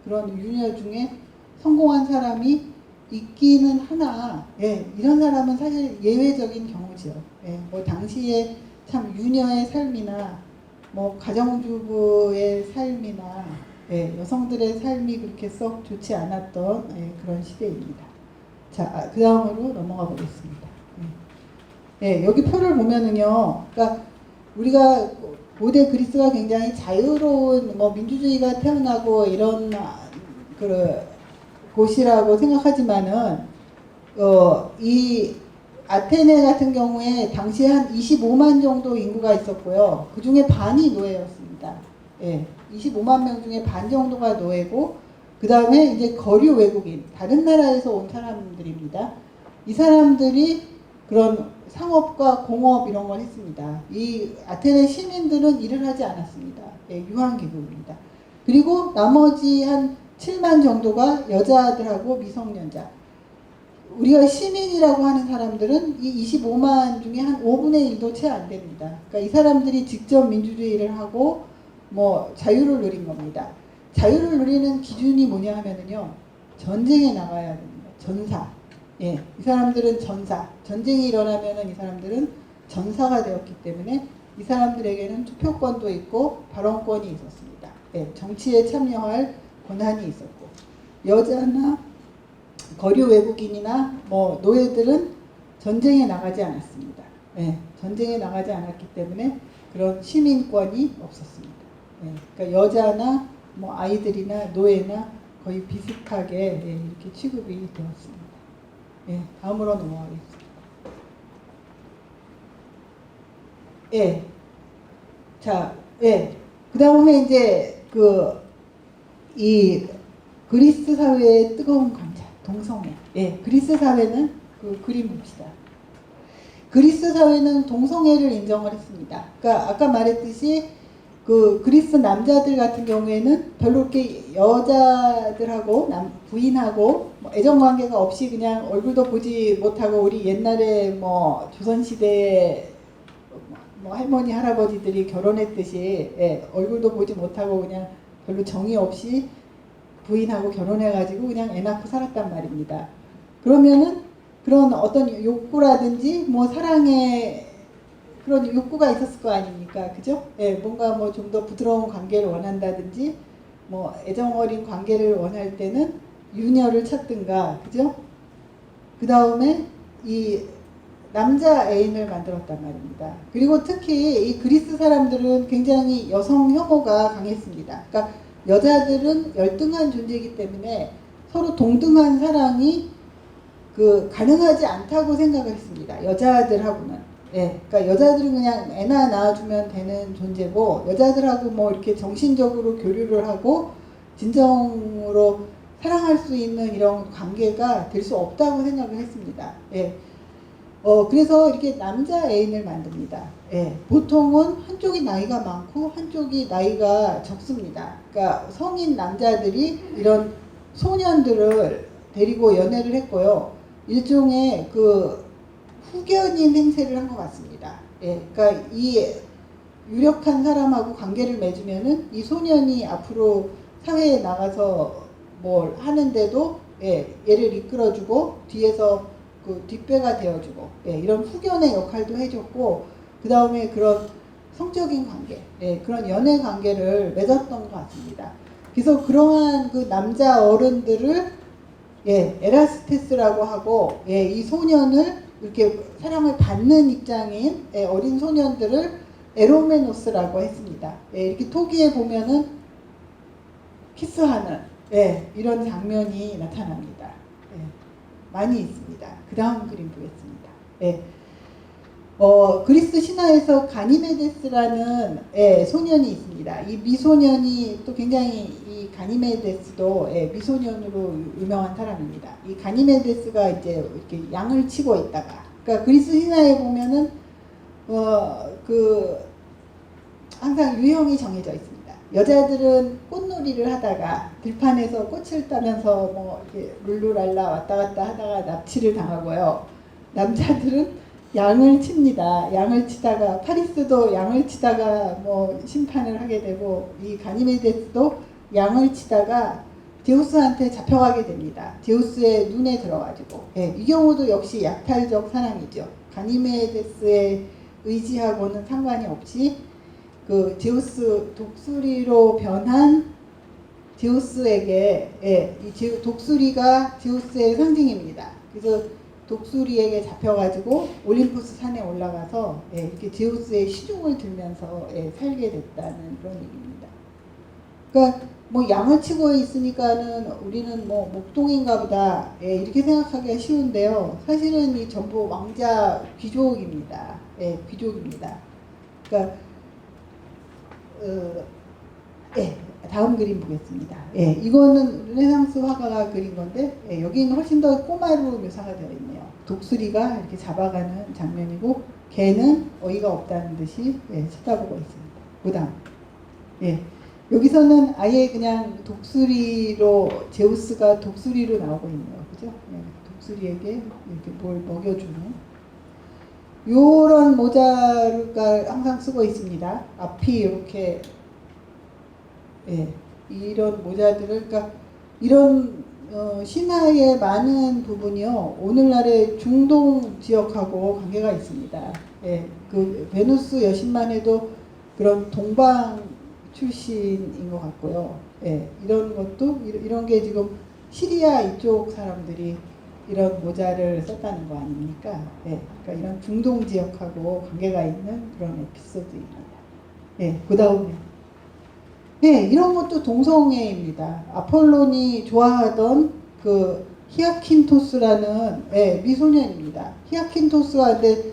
그런 유녀 중에 성공한 사람이 있기는 하나, 이런 사람은 사실 예외적인 경우죠. 뭐 당시에 참 유녀의 삶이나 뭐 가정주부의 삶이나 여성들의 삶이 그렇게 썩 좋지 않았던 그런 시대입니다. 자, 그 다음으로 넘어가 보겠습니다. 여기 표를 보면은요, 그러니까 우리가 고대 그리스가 굉장히 자유로운 뭐 민주주의가 태어나고 이런 그 곳이라고 생각하지만은 이 아테네 같은 경우에 당시에 한 25만 정도 인구가 있었고요. 그 중에 반이 노예였습니다. 25만 명 중에 반 정도가 노예고, 그 다음에 이제 거류 외국인, 다른 나라에서 온 사람들입니다. 이 사람들이 그런 상업과 공업 이런 걸 했습니다. 이 아테네 시민들은 일을 하지 않았습니다. 유한기구입니다. 그리고 나머지 한 7만 정도가 여자들하고 미성년자. 우리가 시민이라고 하는 사람들은 이 25만 중에 한 5분의 1도 채 안 됩니다. 그러니까 이 사람들이 직접 민주주의를 하고 뭐 자유를 누린 겁니다. 자유를 누리는 기준이 뭐냐 하면은요, 전쟁에 나가야 됩니다. 전사. 이 사람들은 전사. 전쟁이 일어나면은 이 사람들은 전사가 되었기 때문에 이 사람들에게는 투표권도 있고 발언권이 있었습니다. 정치에 참여할 권한이 있었고, 여자나 거류 외국인이나 뭐 노예들은 전쟁에 나가지 않았습니다. 전쟁에 나가지 않았기 때문에 그런 시민권이 없었습니다. 그러니까 여자나 뭐 아이들이나 노예나 거의 비슷하게 이렇게 취급이 되었습니다. 다음으로 넘어가겠습니다. 자, 그 다음에 이제 이 그리스 사회의 뜨거운 감자, 동성애. 그리스 사회는 그 그림 봅시다. 그리스 사회는 동성애를 인정을 했습니다. 그러니까 아까 말했듯이 그 그리스 남자들 같은 경우에는 별로 이렇게 여자들하고 부인하고 뭐 애정 관계가 없이 그냥 얼굴도 보지 못하고, 우리 옛날에 뭐 조선시대에 뭐 할머니 할아버지들이 결혼했듯이 얼굴도 보지 못하고 그냥 별로 정이 없이 부인하고 결혼해가지고 그냥 애 낳고 살았단 말입니다. 그러면은 그런 어떤 욕구라든지 뭐 사랑의 그런 욕구가 있었을 거 아닙니까? 그죠? 뭔가 뭐 좀 더 부드러운 관계를 원한다든지 뭐 애정 어린 관계를 원할 때는 유녀를 찾든가, 그죠? 그 다음에 이 남자 애인을 만들었단 말입니다. 그리고 특히 이 그리스 사람들은 굉장히 여성 혐오가 강했습니다. 그러니까 여자들은 열등한 존재이기 때문에 서로 동등한 사랑이 가능하지 않다고 생각을 했습니다. 여자들하고는. 예, 그러니까 여자들은 그냥 애나 낳아주면 되는 존재고 여자들하고 뭐 이렇게 정신적으로 교류를 하고 진정으로 사랑할 수 있는 이런 관계가 될 수 없다고 생각을 했습니다. 예. 그래서 이렇게 남자 애인을 만듭니다. 예. 보통은 한쪽이 나이가 많고 한쪽이 나이가 적습니다. 그러니까 성인 남자들이 이런 소년들을 데리고 연애를 했고요. 일종의 그 후견인 행세를 한 것 같습니다. 예. 그러니까 이 유력한 사람하고 관계를 맺으면은 이 소년이 앞으로 사회에 나가서 뭘 하는데도 예, 얘를 이끌어주고 뒤에서 그 뒷배가 되어주고 예, 이런 후견의 역할도 해줬고 그 다음에 그런 성적인 관계, 예, 그런 연애 관계를 맺었던 것 같습니다. 그래서 그러한 그 남자 어른들을 예, 에라스테스라고 하고 예, 이 소년을 이렇게 사랑을 받는 입장인 예, 어린 소년들을 에로메노스라고 했습니다. 예, 이렇게 토기에 보면은 키스하는 예, 이런 장면이 나타납니다. 예, 많이 있습니다. 그 다음 그림 보겠습니다. 예, 그리스 신화에서 가니메데스라는 예, 소년이 있습니다. 이 미소년이 또 굉장히 이 가니메데스도 예, 미소년으로 유명한 사람입니다. 이 가니메데스가 이제 이렇게 양을 치고 있다가, 그러니까 그리스 신화에 보면은 그 항상 유형이 정해져 있습니다. 여자들은 꽃놀이를 하다가 들판에서 꽃을 따면서 뭐 이렇게 룰루랄라 왔다 갔다 하다가 납치를 당하고요. 남자들은 양을 칩니다. 양을 치다가 파리스도 양을 치다가 뭐 심판을 하게 되고 이 가니메데스도 양을 치다가 제우스한테 잡혀가게 됩니다. 제우스의 눈에 들어가지고 예, 이 경우도 역시 약탈적 사랑이죠. 가니메데스의 의지하고는 상관이 없이 그 제우스 독수리로 변한 제우스에게 예, 이 독수리가 제우스의 상징입니다. 그래서 독수리에게 잡혀가지고 올림푸스 산에 올라가서 예, 이렇게 제우스의 시중을 들면서 예, 살게 됐다는 그런 얘기입니다. 그러니까 뭐 양을 치고 있으니까는 우리는 뭐 목동인가 보다 예, 이렇게 생각하기가 쉬운데요. 사실은 이 전부 왕자 귀족입니다. 예, 귀족입니다. 그러니까 예, 다음 그림 보겠습니다. 예, 이거는 르네상스 화가가 그린 건데 예, 여기는 훨씬 더 꼬마로 묘사가 되어 있네요. 독수리가 이렇게 잡아가는 장면이고 개는 어이가 없다는 듯이 예, 쳐다보고 있습니다. 그다음 예, 여기서는 아예 그냥 독수리로 제우스가 독수리로 나오고 있네요. 그죠? 예, 독수리에게 이렇게 뭘 먹여주는 요런 모자가 항상 쓰고 있습니다. 앞이 이렇게 예, 이런 모자들을 그러니까 이런 신화의 많은 부분이요 오늘날의 중동 지역하고 관계가 있습니다. 예, 그 베누스 여신만 해도 그런 동방 출신인 것 같고요. 예, 이런 것도 이런 게 지금 시리아 이쪽 사람들이 이런 모자를 썼다는 거 아닙니까? 예, 그러니까 이런 중동 지역하고 관계가 있는 그런 에피소드입니다. 예, 그 다음에 예, 이런 것도 동성애입니다. 아폴론이 좋아하던 그 히아킨토스라는 예, 미소년입니다. 히아킨토스가 근데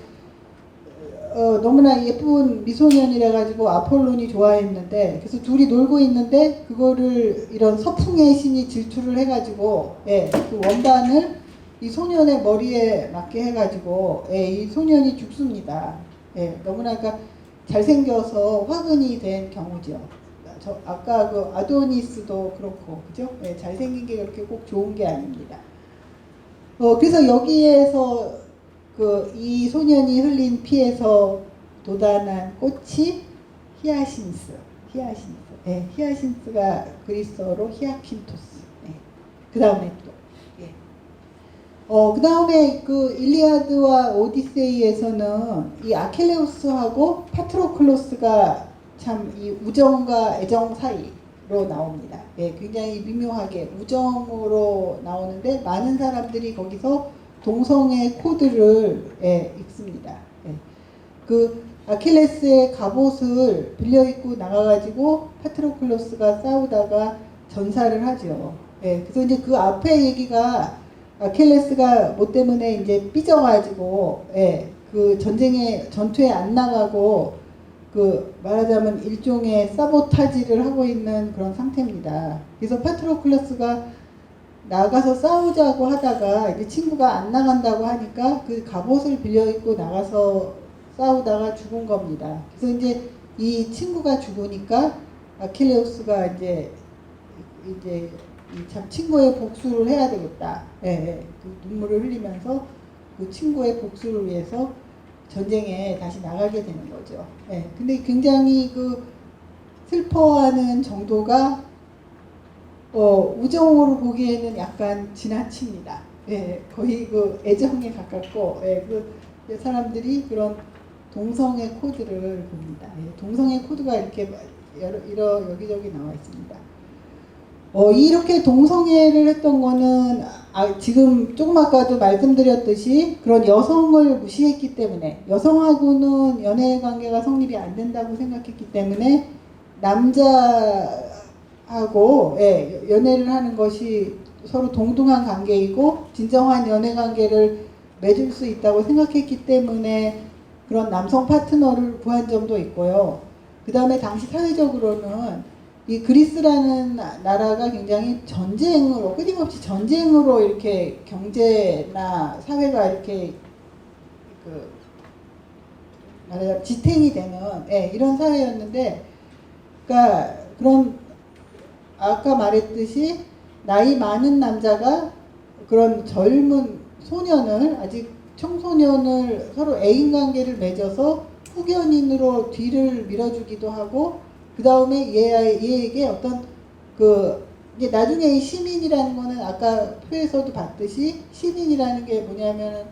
너무나 예쁜 미소년이라 가지고 아폴론이 좋아했는데 그래서 둘이 놀고 있는데 그거를 이런 서풍의 신이 질투를 해가지고 예, 그 원반을 이 소년의 머리에 맞게 해가지고 예, 이 소년이 죽습니다. 예, 너무나 그러니까 잘생겨서 화근이 된 경우죠. 아까 그 아도니스도 그렇고 그죠? 예, 잘생긴 게 그렇게 꼭 좋은 게 아닙니다. 그래서 여기에서 그 이 소년이 흘린 피에서 돋아난 꽃이 히아신스. 예, 히아신스가 그리스어로 히아킨토스. 예. 그 다음에 또 예. 그 다음에 그 일리아드와 오디세이에서는 이 아킬레우스하고 파트로클로스가 참 이 우정과 애정 사이로 나옵니다. 예, 굉장히 미묘하게 우정으로 나오는데 많은 사람들이 거기서 동성애 코드를 예, 읽습니다. 예. 그 아킬레스의 갑옷을 빌려 입고 나가가지고 파트로클로스가 싸우다가 전사를 하죠. 예, 그래서 이제 그 앞에 얘기가 아킬레스가 뭐 때문에 이제 삐져가지고 예, 그 전투에 안 나가고 그 말하자면 일종의 사보타지를 하고 있는 그런 상태입니다. 그래서 파트로클러스가 나가서 싸우자고 하다가 이제 친구가 안 나간다고 하니까 그 갑옷을 빌려 입고 나가서 싸우다가 죽은 겁니다. 그래서 이제 이 친구가 죽으니까 아킬레우스가 이제 참 친구의 복수를 해야 되겠다. 예, 예. 그 눈물을 흘리면서 그 친구의 복수를 위해서 전쟁에 다시 나가게 되는 거죠. 예. 근데 굉장히 그 슬퍼하는 정도가 우정으로 보기에는 약간 지나칩니다. 예, 거의 그 애정에 가깝고, 예, 그 사람들이 그런 동성애 코드를 봅니다. 예, 동성애 코드가 이렇게 여기저기 나와 있습니다. 이렇게 동성애를 했던 거는 지금 조금 아까도 말씀드렸듯이 그런 여성을 무시했기 때문에, 여성하고는 연애 관계가 성립이 안 된다고 생각했기 때문에 남자하고 연애를 하는 것이 서로 동등한 관계이고 진정한 연애 관계를 맺을 수 있다고 생각했기 때문에 그런 남성 파트너를 구한 점도 있고요. 그 다음에 당시 사회적으로는 이 그리스라는 나라가 굉장히 전쟁으로, 끊임없이 전쟁으로 이렇게 경제나 사회가 이렇게 말하자면 지탱이 되는 이런 사회였는데, 그러니까 그런 아까 말했듯이 나이 많은 남자가 그런 젊은 소년을, 아직 청소년을 서로 애인 관계를 맺어서 후견인으로 뒤를 밀어주기도 하고, 그 다음에 얘에게 어떤 이제 나중에 이 시민이라는 거는 아까 표에서도 봤듯이 시민이라는 게 뭐냐면은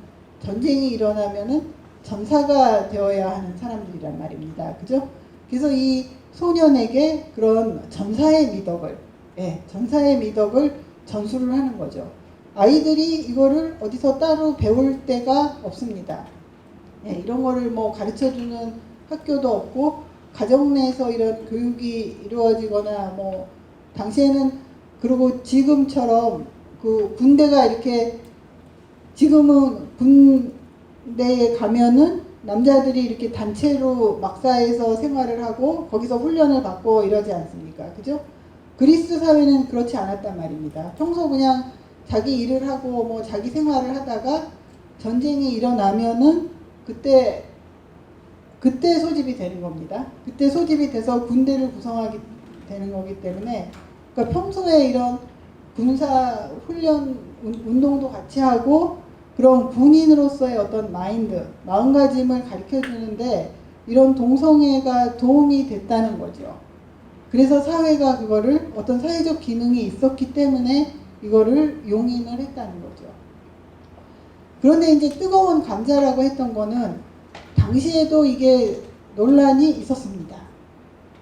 전쟁이 일어나면은 전사가 되어야 하는 사람들이란 말입니다. 그죠? 그래서 이 소년에게 그런 전사의 미덕을 전수를 하는 거죠. 아이들이 이거를 어디서 따로 배울 데가 없습니다. 이런 거를 뭐 가르쳐주는 학교도 없고, 가정 내에서 이런 교육이 이루어지거나, 뭐 당시에는, 그리고 지금처럼 그 군대가 이렇게, 지금은 군대에 가면은 남자들이 이렇게 단체로 막사에서 생활을 하고 거기서 훈련을 받고 이러지 않습니까? 그죠? 그리스 사회는 그렇지 않았단 말입니다. 평소 그냥 자기 일을 하고 뭐 자기 생활을 하다가 전쟁이 일어나면은 그때 소집이 되는 겁니다. 그때 소집이 돼서 군대를 구성하게 되는 거기 때문에, 그러니까 평소에 이런 군사 훈련 운동도 같이 하고 그런 군인으로서의 어떤 마음가짐을 가르쳐 주는데 이런 동성애가 도움이 됐다는 거죠. 그래서 사회가 그거를, 어떤 사회적 기능이 있었기 때문에 이거를 용인을 했다는 거죠. 그런데 이제 뜨거운 감자라고 했던 거는 당시에도 이게 논란이 있었습니다.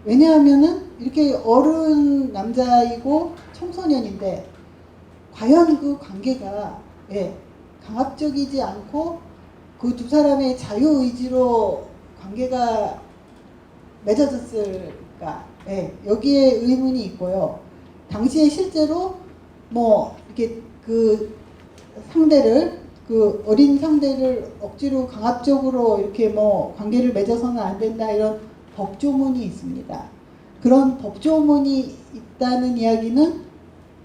왜냐하면은 이렇게 어른 남자이고 청소년인데 과연 그 관계가 강압적이지 않고 그 두 사람의 자유의지로 관계가 맺어졌을까? 여기에 의문이 있고요. 당시에 실제로 뭐 이렇게 그 어린 상대를 억지로 강압적으로 이렇게 뭐 관계를 맺어서는 안 된다, 이런 법조문이 있습니다. 그런 법조문이 있다는 이야기는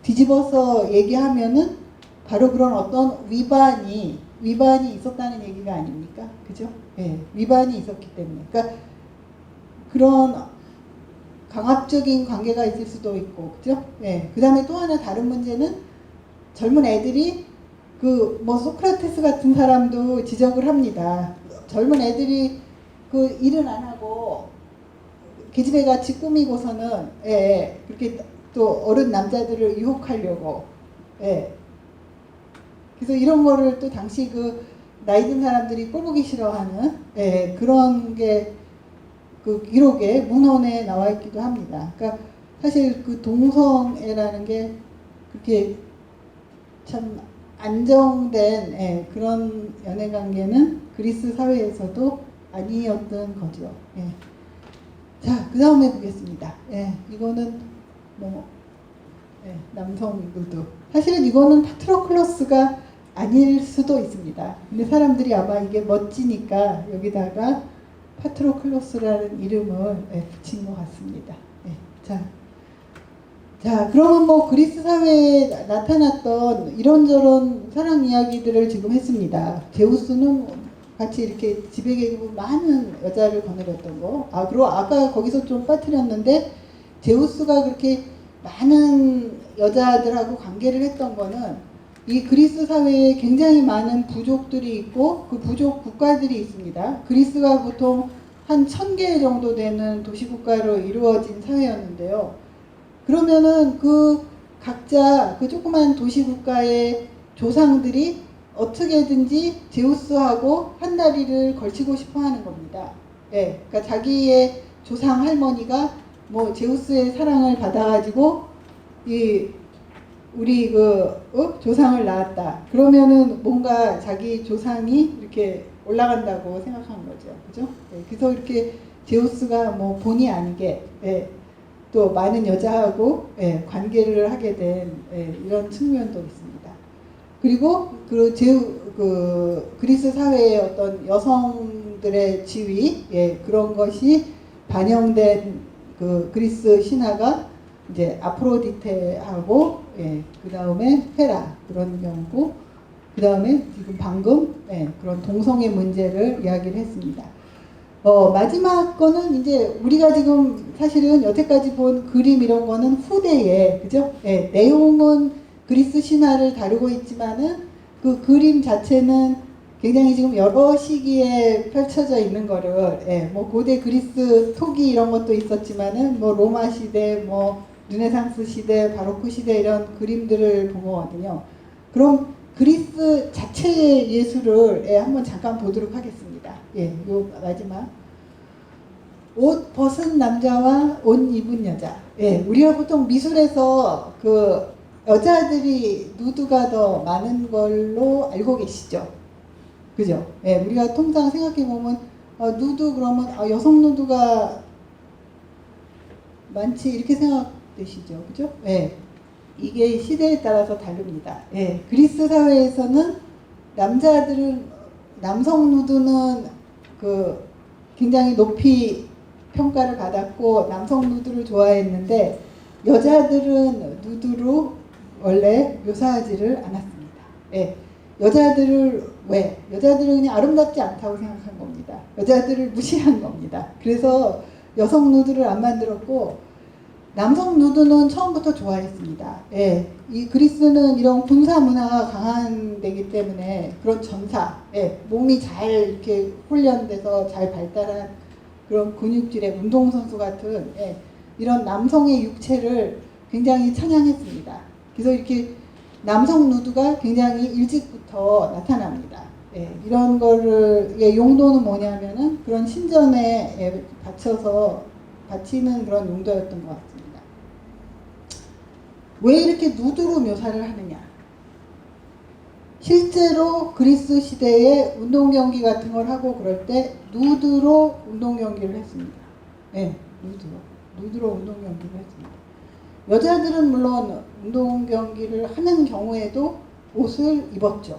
뒤집어서 얘기하면은 바로 그런 어떤 위반이 있었다는 얘기가 아닙니까? 그죠? 위반이 있었기 때문에. 그러니까 그런 강압적인 관계가 있을 수도 있고, 그죠? 그 다음에 또 하나 다른 문제는 젊은 애들이 뭐 소크라테스 같은 사람도 지적을 합니다. 젊은 애들이 그 일은 안 하고 계집애 같이 꾸미고서는 그렇게 또 어른 남자들을 유혹하려고, 그래서 이런 거를 또 당시 그 나이 든 사람들이 꼴보기 싫어하는 그런 게 그 기록에 문헌에 나와 있기도 합니다. 그러니까 사실 그 동성애라는 게 그렇게 참 안정된 그런 연애관계는 그리스 사회에서도 아니었던 거죠. 자, 그 다음에 보겠습니다. 이거는 뭐 남성 누드. 사실은 이거는 파트로클러스가 아닐 수도 있습니다. 근데 사람들이 아마 이게 멋지니까 여기다가 파트로클로스라는 이름을 붙인 것 같습니다. 자, 그러면 뭐 그리스 사회에 나타났던 이런저런 사랑 이야기들을 지금 했습니다. 제우스는 같이 이렇게 지배계급 많은 여자를 거느렸던 거. 그리고 아까 거기서 좀 빠뜨렸는데 제우스가 그렇게 많은 여자들하고 관계를 했던 거는 이 그리스 사회에 굉장히 많은 부족들이 있고 그 부족 국가들이 있습니다. 그리스가 보통 한 1000개 정도 되는 도시국가로 이루어진 사회였는데요. 그러면은 그 각자 그 조그만 도시국가의 조상들이 어떻게든지 제우스하고 한 다리를 걸치고 싶어 하는 겁니다. 그러니까 자기의 조상 할머니가 뭐 제우스의 사랑을 받아가지고 우리 조상을 낳았다. 그러면은 뭔가 자기 조상이 이렇게 올라간다고 생각하는 거죠. 그죠? 그래서 이렇게 제우스가 뭐 본의 아니게 또 많은 여자하고 관계를 하게 된 이런 측면도 있습니다. 그리고 그리스 사회의 어떤 여성들의 지위 그런 것이 반영된 그 그리스 신화가 이제 아프로디테하고 그 다음에 헤라 그런 경우고 그 다음에 지금 방금 그런 동성애 문제를 이야기를 했습니다. 마지막 거는 이제 우리가 지금 사실은 여태까지 본 그림 이런 거는 후대에 그죠? 내용은 그리스 신화를 다루고 있지만은 그 그림 자체는 굉장히 지금 여러 시기에 펼쳐져 있는 거를 뭐 고대 그리스 토기 이런 것도 있었지만은 뭐 로마 시대 뭐 르네상스 시대 바로크 시대 이런 그림들을 본 거거든요. 그럼 그리스 자체의 예술을 한번 잠깐 보도록 하겠습니다. 요 마지막 옷 벗은 남자와 옷 입은 여자. 우리가 보통 미술에서 그 여자들이 누드가 더 많은 걸로 알고 계시죠? 그죠? 우리가 통상 생각해 보면 누드 그러면 여성 누드가 많지 이렇게 생각되시죠? 그죠? 이게 시대에 따라서 다릅니다. 그리스 사회에서는 남성 누드는 그 굉장히 높이 평가를 받았고 남성 누드를 좋아했는데 여자들은 누드로 원래 묘사하지를 않았습니다. 여자들은 그냥 아름답지 않다고 생각한 겁니다. 여자들을 무시한 겁니다. 그래서 여성 누드를 안 만들었고 남성 누드는 처음부터 좋아했습니다. 이 그리스는 이런 군사 문화가 강한 데기 때문에 그런 전사, 몸이 잘 이렇게 훈련돼서 잘 발달한 그런 근육질의 운동선수 같은 이런 남성의 육체를 굉장히 찬양했습니다. 그래서 이렇게 남성 누드가 굉장히 일찍부터 나타납니다. 이런 거를 용도는 뭐냐면은 그런 신전에 바치는 그런 용도였던 것 같습니다. 왜 이렇게 누드로 묘사를 하느냐? 실제로 그리스 시대에 운동 경기 같은 걸 하고 그럴 때 누드로 운동 경기를 했습니다. 누드로 운동 경기를 했습니다. 여자들은 물론 운동 경기를 하는 경우에도 옷을 입었죠.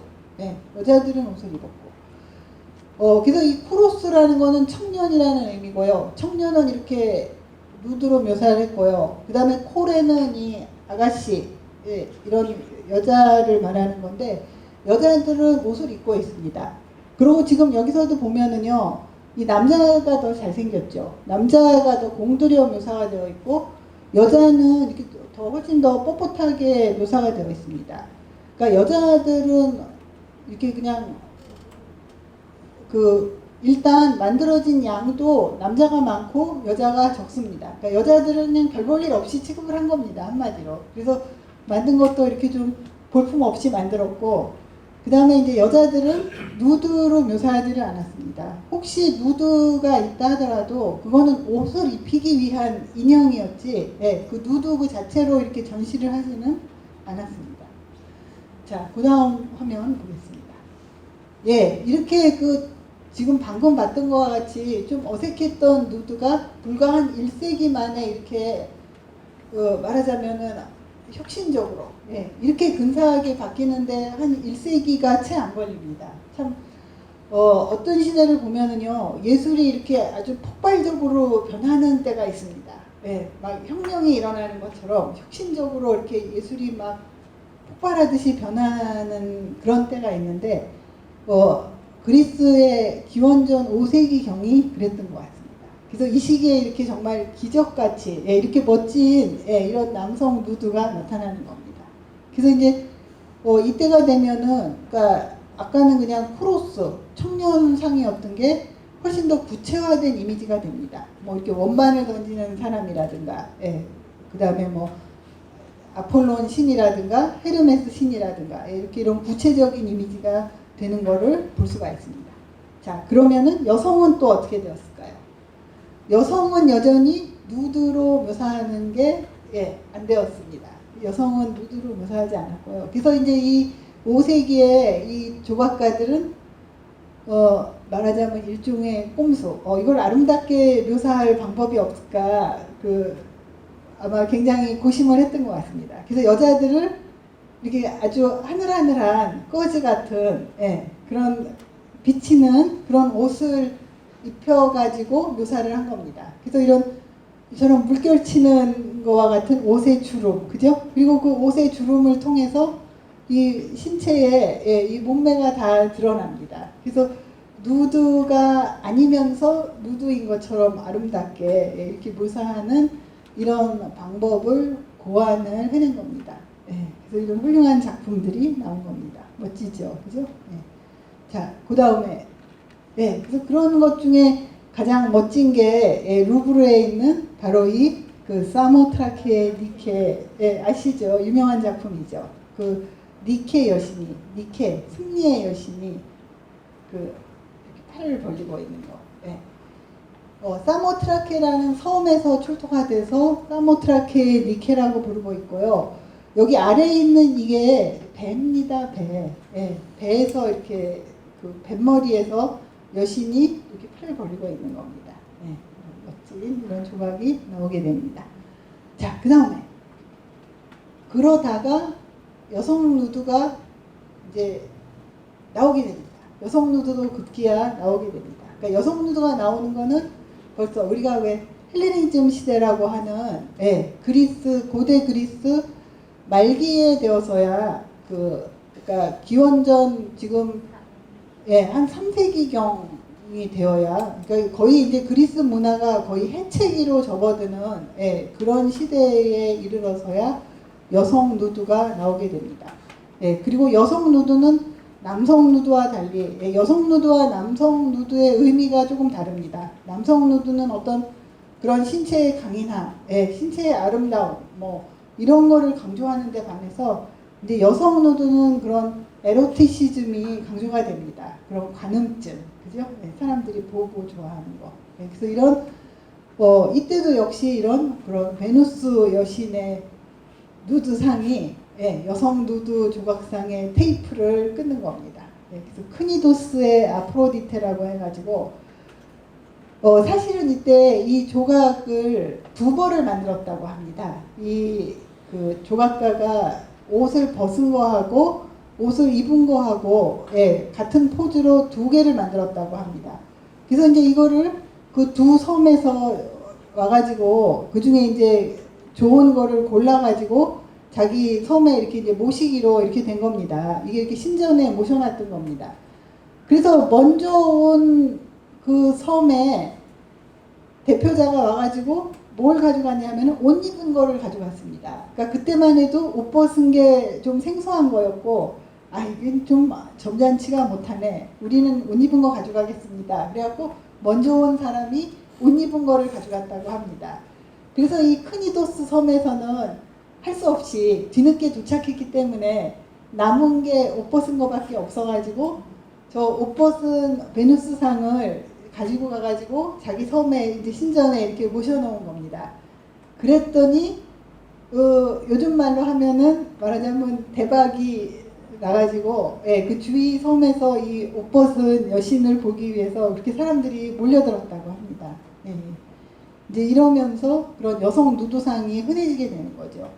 여자들은 옷을 입었고. 그래서 이 쿠로스라는 거는 청년이라는 의미고요. 청년은 이렇게 누드로 묘사를 했고요. 그 다음에 코레는 이 아가씨, 이런 여자를 말하는 건데, 여자들은 옷을 입고 있습니다. 그리고 지금 여기서도 보면은요, 이 남자가 더 잘생겼죠. 남자가 더 공들여 묘사가 되어 있고, 여자는 이렇게 훨씬 더 뻣뻣하게 묘사가 되어 있습니다. 그러니까 여자들은 이렇게 그냥 일단 만들어진 양도 남자가 많고 여자가 적습니다. 그러니까 여자들은 그냥 별 볼 일 없이 취급을 한 겁니다. 한마디로. 그래서 만든 것도 이렇게 좀 볼품 없이 만들었고, 그 다음에 이제 여자들은 누드로 묘사하지를 않았습니다. 혹시 누드가 있다 하더라도 그거는 옷을 입히기 위한 인형이었지, 그 누드 그 자체로 이렇게 전시를 하지는 않았습니다. 자, 그 다음 화면 보겠습니다. 이렇게 지금 방금 봤던 것과 같이 좀 어색했던 누드가 불과 한 1세기 만에 이렇게 말하자면은 혁신적으로 이렇게 근사하게 바뀌는데 한 1세기가 채 안 걸립니다. 참 어떤 시대를 보면은요 예술이 이렇게 아주 폭발적으로 변하는 때가 있습니다. 막 혁명이 일어나는 것처럼 혁신적으로 이렇게 예술이 막 폭발하듯이 변하는 그런 때가 있는데 그리스의 기원전 5세기경이 그랬던 것 같습니다. 그래서 이 시기에 이렇게 정말 기적같이 이렇게 멋진 이런 남성 누드가 나타나는 겁니다. 그래서 이제 이때가 되면은 그러니까 아까는 그냥 크로스 청년상이었던 게 훨씬 더 구체화된 이미지가 됩니다. 뭐 이렇게 원반을 던지는 사람이라든가, 그 다음에 뭐 아폴론 신이라든가 헤르메스 신이라든가 이렇게 이런 구체적인 이미지가 되는 거를 볼 수가 있습니다. 자, 그러면은 여성은 또 어떻게 되었을까요? 여성은 여전히 누드로 묘사하는 게 안 되었습니다. 여성은 누드로 묘사하지 않았고요. 그래서 이제 이 5세기에 이 조각가들은 말하자면 일종의 꼼수, 이걸 아름답게 묘사할 방법이 없을까, 아마 굉장히 고심을 했던 것 같습니다. 그래서 여자들을 이렇게 아주 하늘하늘한 꺼지 같은 그런 비치는 그런 옷을 입혀가지고 묘사를 한 겁니다. 그래서 이처럼 물결치는 거와 같은 옷의 주름, 그죠? 그리고 그 옷의 주름을 통해서 이 신체에 이 몸매가 다 드러납니다. 그래서 누드가 아니면서 누드인 것처럼 아름답게 이렇게 묘사하는 이런 방법을 고안을 해낸 겁니다. 그래서 이런 훌륭한 작품들이 나온 겁니다. 멋지죠, 그죠? 자, 그 다음에 그래서 그런 것 중에 가장 멋진 게 루브르에 있는 바로 이 사모트라케 니케 아시죠? 유명한 작품이죠. 그 니케 여신이, 니케 승리의 여신이 이렇게 팔을 벌리고 있는 거. 사모트라케라는 섬에서 출토가 돼서 사모트라케 니케라고 부르고 있고요. 여기 아래에 있는 이게 배입니다, 배. 배에서 이렇게 뱃머리에서 여신이 이렇게 팔을 벌리고 있는 겁니다. 멋진 이런 조각이 나오게 됩니다. 자, 그 다음에 그러다가 여성 누드가 이제 나오게 됩니다. 여성 누드도 급기야 나오게 됩니다. 그러니까 여성 누드가 나오는 거는 벌써 우리가 왜 헬레니즘 시대라고 하는 그리스 고대 그리스 말기에 되어서야 그러니까 기원전 지금 한 3세기경이 되어야 그러니까 거의 이제 그리스 문화가 거의 해체기로 접어드는 그런 시대에 이르러서야 여성 누드가 나오게 됩니다. 그리고 여성 누드는 남성 누드와 달리 여성 누드와 남성 누드의 의미가 조금 다릅니다. 남성 누드는 어떤 그런 신체의 강인함, 신체의 아름다움, 뭐 이런 거를 강조하는 데 반해서 이제 여성 누드는 그런 에로티시즘이 강조가 됩니다. 그런 관음증, 그죠? 사람들이 보고 좋아하는 거. 그래서 이런 이때도 역시 이런 그런 베누스 여신의 누드상이 여성 누드 조각상의 테이프를 끊는 겁니다. 그래서 크니도스의 아프로디테라고 해가지고 사실은 이때 이 조각을 두 벌을 만들었다고 합니다. 이 조각가가 옷을 벗은 거하고 옷을 입은 거하고 같은 포즈로 두 개를 만들었다고 합니다. 그래서 이제 이거를 그 두 섬에서 와가지고 그 중에 이제 좋은 거를 골라가지고 자기 섬에 이렇게 이제 모시기로 이렇게 된 겁니다. 이게 이렇게 신전에 모셔놨던 겁니다. 그래서 먼저 온 그 섬에 대표자가 와가지고 뭘 가져갔냐면 옷 입은 거를 가져갔습니다. 그러니까 그때만 해도 옷 벗은 게 좀 생소한 거였고, 이게 좀 점잖지가 못하네. 우리는 옷 입은 거 가져가겠습니다. 그래갖고 먼저 온 사람이 옷 입은 거를 가져갔다고 합니다. 그래서 이 크니도스 섬에서는 할 수 없이 뒤늦게 도착했기 때문에 남은 게 옷 벗은 거밖에 없어가지고 저 옷 벗은 베누스상을 가지고 가가지고 자기 섬에 이제 신전에 이렇게 모셔놓은 겁니다. 그랬더니 요즘 말로 하면은 말하자면 대박이 나가지고 그 주위 섬에서 이 옷 벗은 여신을 보기 위해서 그렇게 사람들이 몰려들었다고 합니다. 이제 이러면서 그런 여성 누드상이 흔해지게 되는 거죠.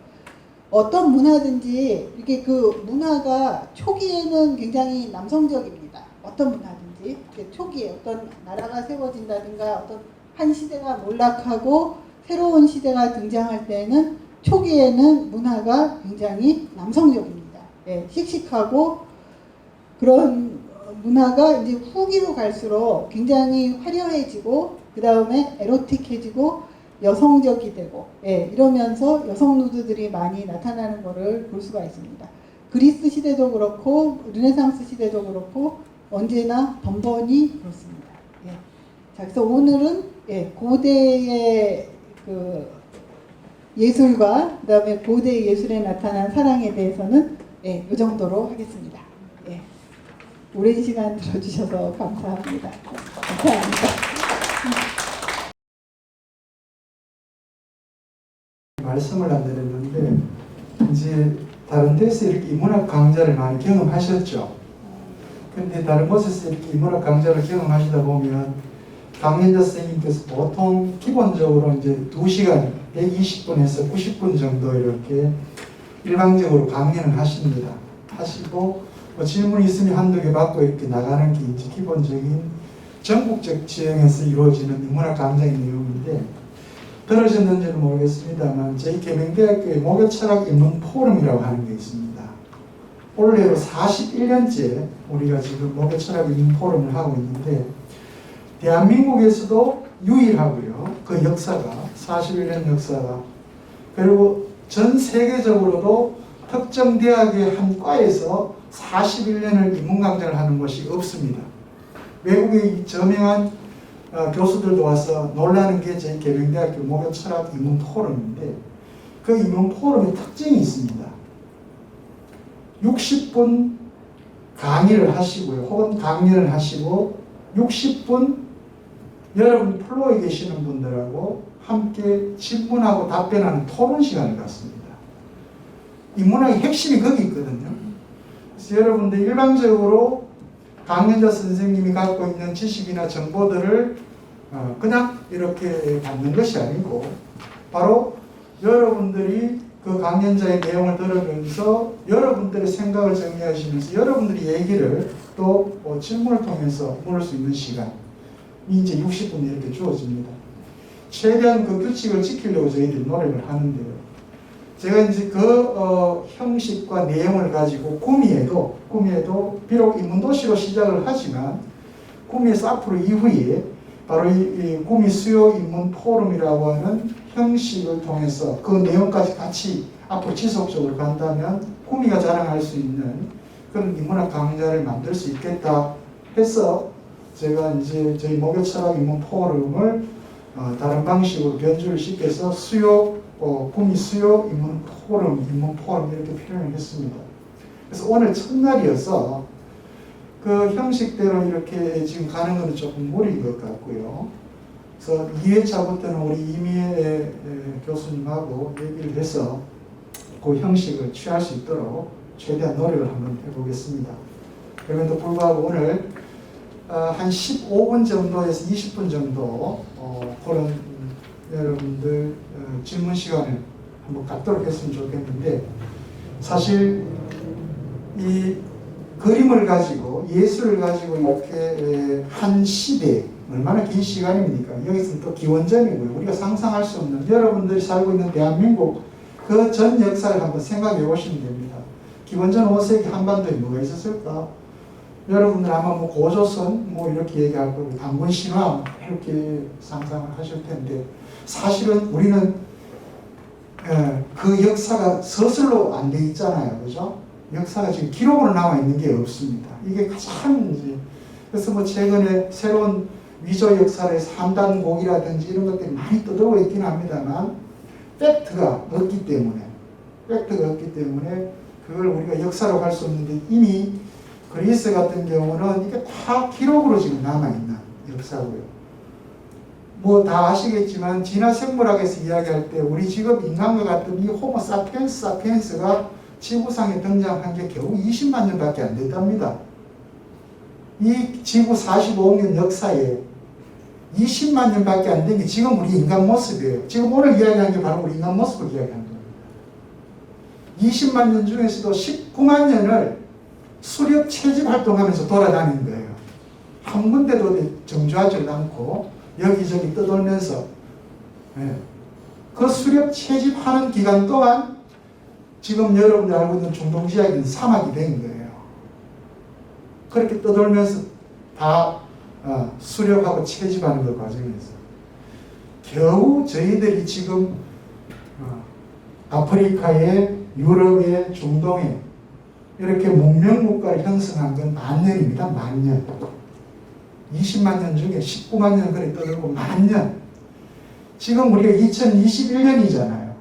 어떤 문화든지 이렇게 그 문화가 초기에는 굉장히 남성적입니다. 어떤 문화든지 초기에 어떤 나라가 세워진다든가 어떤 한 시대가 몰락하고 새로운 시대가 등장할 때는 초기에는 문화가 굉장히 남성적입니다. 예, 씩씩하고 그런 문화가 이제 후기로 갈수록 굉장히 화려해지고 그 다음에 에로틱해지고 여성적이 되고 이러면서 여성 누드들이 많이 나타나는 것을 볼 수가 있습니다. 그리스 시대도 그렇고 르네상스 시대도 그렇고 언제나 번번이 그렇습니다. 자, 그래서 오늘은 고대의 그 예술과 그다음에 고대 예술에 나타난 사랑에 대해서는 이 정도로 하겠습니다. 오랜 시간 들어주셔서 감사합니다. 감사합니다. 말씀을 안 드렸는데 이제 다른 데서 이렇게 인문학 강좌를 많이 경험하셨죠. 근데 다른 곳에서 이렇게 인문학 강좌를 경험하시다 보면 강연자 선생님께서 보통 기본적으로 이제 2시간 120분에서 90분 정도 이렇게 일방적으로 강연을 하십니다. 하시고 뭐 질문이 있으면 한두 개 받고 이렇게 나가는 게 이제 기본적인 전국적 지형에서 이루어지는 인문학 강좌의 내용인데, 들으셨는지는 모르겠습니다만 저희 계명대학교에 목요철학 인문 포럼이라고 하는 게 있습니다. 올해로 41년째 우리가 지금 목요철학 인문 포럼을 하고 있는데, 대한민국에서도 유일하고요. 그 역사가 41년 역사가, 그리고 전 세계적으로도 특정 대학의 한 과에서 41년을 인문 강좌를 하는 것이 없습니다. 외국의 저명한 교수들도 와서 놀라는 게 저희 계명대학교 목요철학 인문 포럼인데, 그 인문 포럼의 특징이 있습니다. 60분 강의를 하시고요. 혹은 강연을 하시고 60분 여러분 플로어에 계시는 분들하고 함께 질문하고 답변하는 토론 시간을 갖습니다. 인문학의 핵심이 거기 있거든요. 그래서 여러분들 일방적으로 강연자 선생님이 갖고 있는 지식이나 정보들을 그냥 이렇게 받는 것이 아니고, 바로 여러분들이 그 강연자의 내용을 들으면서 여러분들의 생각을 정리하시면서 여러분들이 얘기를 또 질문을 통해서 물을 수 있는 시간이 이제 60분이 이렇게 주어집니다. 최대한 그 규칙을 지키려고 저희들이 노력을 하는데요. 제가 이제 그 형식과 내용을 가지고 구미에도 비록 인문도시로 시작을 하지만 구미에서 앞으로 이후에 바로 이 구미 수요 인문 포럼이라고 하는 형식을 통해서 그 내용까지 같이 앞으로 지속적으로 간다면 구미가 자랑할 수 있는 그런 인문학 강좌를 만들 수 있겠다 해서 제가 이제 저희 목요철학 인문 포럼을 다른 방식으로 변주를 시켜서 구미 수요 인문 포럼 이렇게 표현을 했습니다. 그래서 오늘 첫날이어서 그 형식대로 이렇게 지금 가는 것은 조금 무리인 것 같고요. 그래서 2회차부터는 우리 이미애 교수님하고 얘기를 해서 그 형식을 취할 수 있도록 최대한 노력을 한번 해보겠습니다. 그럼에도 불구하고 오늘 한 15분 정도에서 20분 정도 그런 여러분들 질문 시간을 한번 갖도록 했으면 좋겠는데, 사실 이 그림을 가지고 예술을 가지고 이렇게 한 시대 얼마나 긴 시간입니까? 여기서는 또 기원전이고요. 우리가 상상할 수 없는 여러분들이 살고 있는 대한민국 그 전 역사를 한번 생각해 보시면 됩니다. 기원전 5세기 한반도에 뭐가 있었을까? 여러분들 아마 뭐 고조선 뭐 이렇게 얘기할 거고 단군 신화 이렇게 상상을 하실 텐데, 사실은 우리는 그 역사가 서술로 안 돼 있잖아요. 그죠? 역사가 지금 기록으로 남아 있는 게 없습니다. 이게 가장 이제, 그래서 뭐 최근에 새로운 위조 역사의 3단 곡이라든지 이런 것들이 많이 떠들고 있긴 합니다만, 팩트가 없기 때문에 그걸 우리가 역사로 갈 수 없는데, 이미 그리스 같은 경우는 이게 다 기록으로 지금 남아있는 역사고요. 뭐 다 아시겠지만 진화 생물학에서 이야기할 때 우리 지금 인간과 같은 이 호모 사피엔스가 지구상에 등장한 게 겨우 20만 년밖에 안 됐답니다. 이 지구 45억 년 역사에 20만 년밖에 안 된 게 지금 우리 인간 모습이에요. 지금 오늘 이야기하는 게 바로 우리 인간 모습을 이야기하는 겁니다. 20만 년밖에 안 된 게 지금 우리 인간 모습을 이야기하는 겁니다. 20만 년밖에 안 된 게 지금 우리 인간 모습을 이야기하는 겁니다. 20만 년밖에 안 된 게 지금 우리 인간 모습을 이야기하는 겁니다. 20만 년 중에서도 19만 년을 수렵 채집 활동하면서 돌아다닌 거예요. 한 군데도 정주하지 않고 여기저기 떠돌면서 그 수렵 채집하는 기간 동안 지금 여러분이 알고 있는 중동지역은 사막이 된 거예요. 그렇게 떠돌면서 다 수렵하고 채집하는 그 과정에서 겨우 저희들이 지금 아프리카에, 유럽에, 중동에 이렇게 문명국가를 형성한 건 만년입니다. 만년. 20만 년 중에 19만 년 그래 떠들고 만년. 지금 우리가 2021년이잖아요.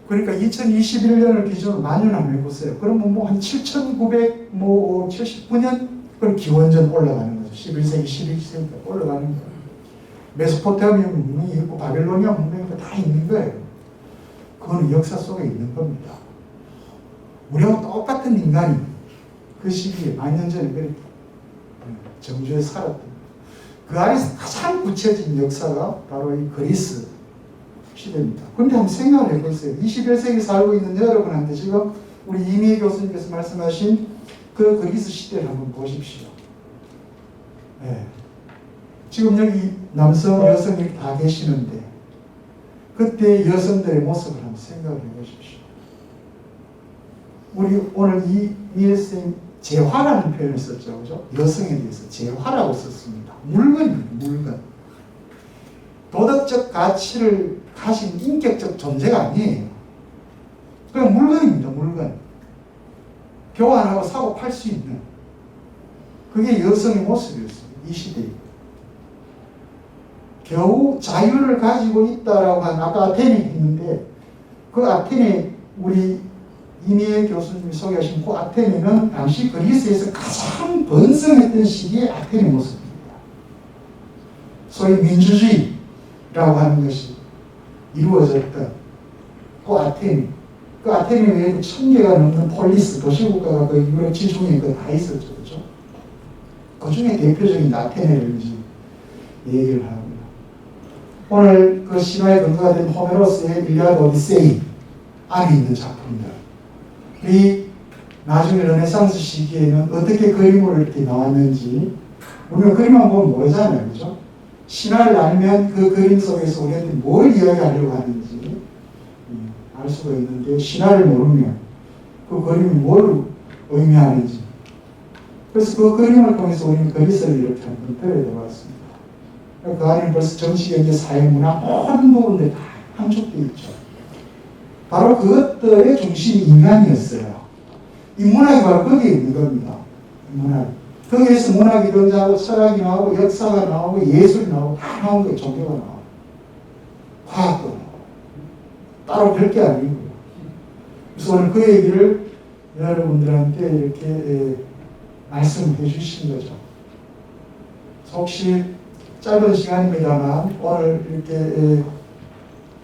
그러니까 2021년을 기준으로 만년 한번 해보세요. 그러면 뭐 한 7,979년? 그럼 기원전 올라가는 거죠. 11세기, 12세기까지 올라가는 거예요. 메소포타미아 문명이 있고 바빌로니아 문명이 다 있는 거예요. 그거는 역사 속에 있는 겁니다. 우리하고 똑같은 인간이 그 시기에 만년 전에 그렇게 정주에 살았던 그 안에서 가장 구체적인 역사가 바로 이 그리스 시대입니다. 그런데 한번 생각을 해보세요. 21세기 살고 있는 여러분한테 지금 우리 이미혜 교수님께서 말씀하신 그 그리스 시대를 한번 보십시오. 지금 여기 남성, 여성이 다 계시는데 그때 여성들의 모습을 한번 생각을 해보십시오. 우리 오늘 이미혜 선생님 재화라는 표현을 썼죠. 그죠? 여성에 대해서 재화라고 썼습니다. 물건입니다. 물건. 도덕적 가치를 가진 인격적 존재가 아니에요. 그냥 물건입니다. 물건. 교환하고 사고 팔 수 있는. 그게 여성의 모습이었어요. 이 시대에. 겨우 자유를 가지고 있다라고 한 아까 아테네 있는데 그 아테네 우리 이미혜 교수님이 소개하신 그 아테네는 당시 그리스에서 가장 번성했던 시기의 아테네 모습입니다. 소위 민주주의라고 하는 것이 이루어졌던 그 아테네. 그 아테네 외에도 1000개가 넘는 폴리스, 도시국가가 그 유럽 지중해에 다 있었죠. 그죠? 그 중에 대표적인 아테네를 이제 얘기를 합니다. 오늘 그 신화의 근거가 된 호메로스의 일리아드 오디세이 안에 있는 작품들. 이 나중에 르네상스 시기에는 어떻게 그림으로 이렇게 나왔는지 우리가 그림만 보면 모르잖아요. 그죠? 신화를 알면 그 그림 속에서 우리한테 뭘 이야기하려고 하는지 알 수가 있는데 신화를 모르면 그 그림이 뭘 의미하는지 그래서 그 그림을 통해서 우리는 그리스를 이렇게 한번 들여다봤습니다. 그 안에 벌써 정치, 경제, 사회, 문화 모든 부분들이 다 함축되어 있죠. 바로 그것들의 중심이 인간이었어요. 이 문학이 바로 거기에 있는 겁니다. 문학. 거기에서 문학이 등장하고 철학이 나오고 역사가 나오고 예술이 나오고 다 나온 거예요. 종교가 나오고 과학도 나오고 따로 별게 아니고요. 그래서 오늘 그 얘기를 여러분들한테 이렇게 말씀해 주신 거죠. 혹시 짧은 시간입니다만 오늘 이렇게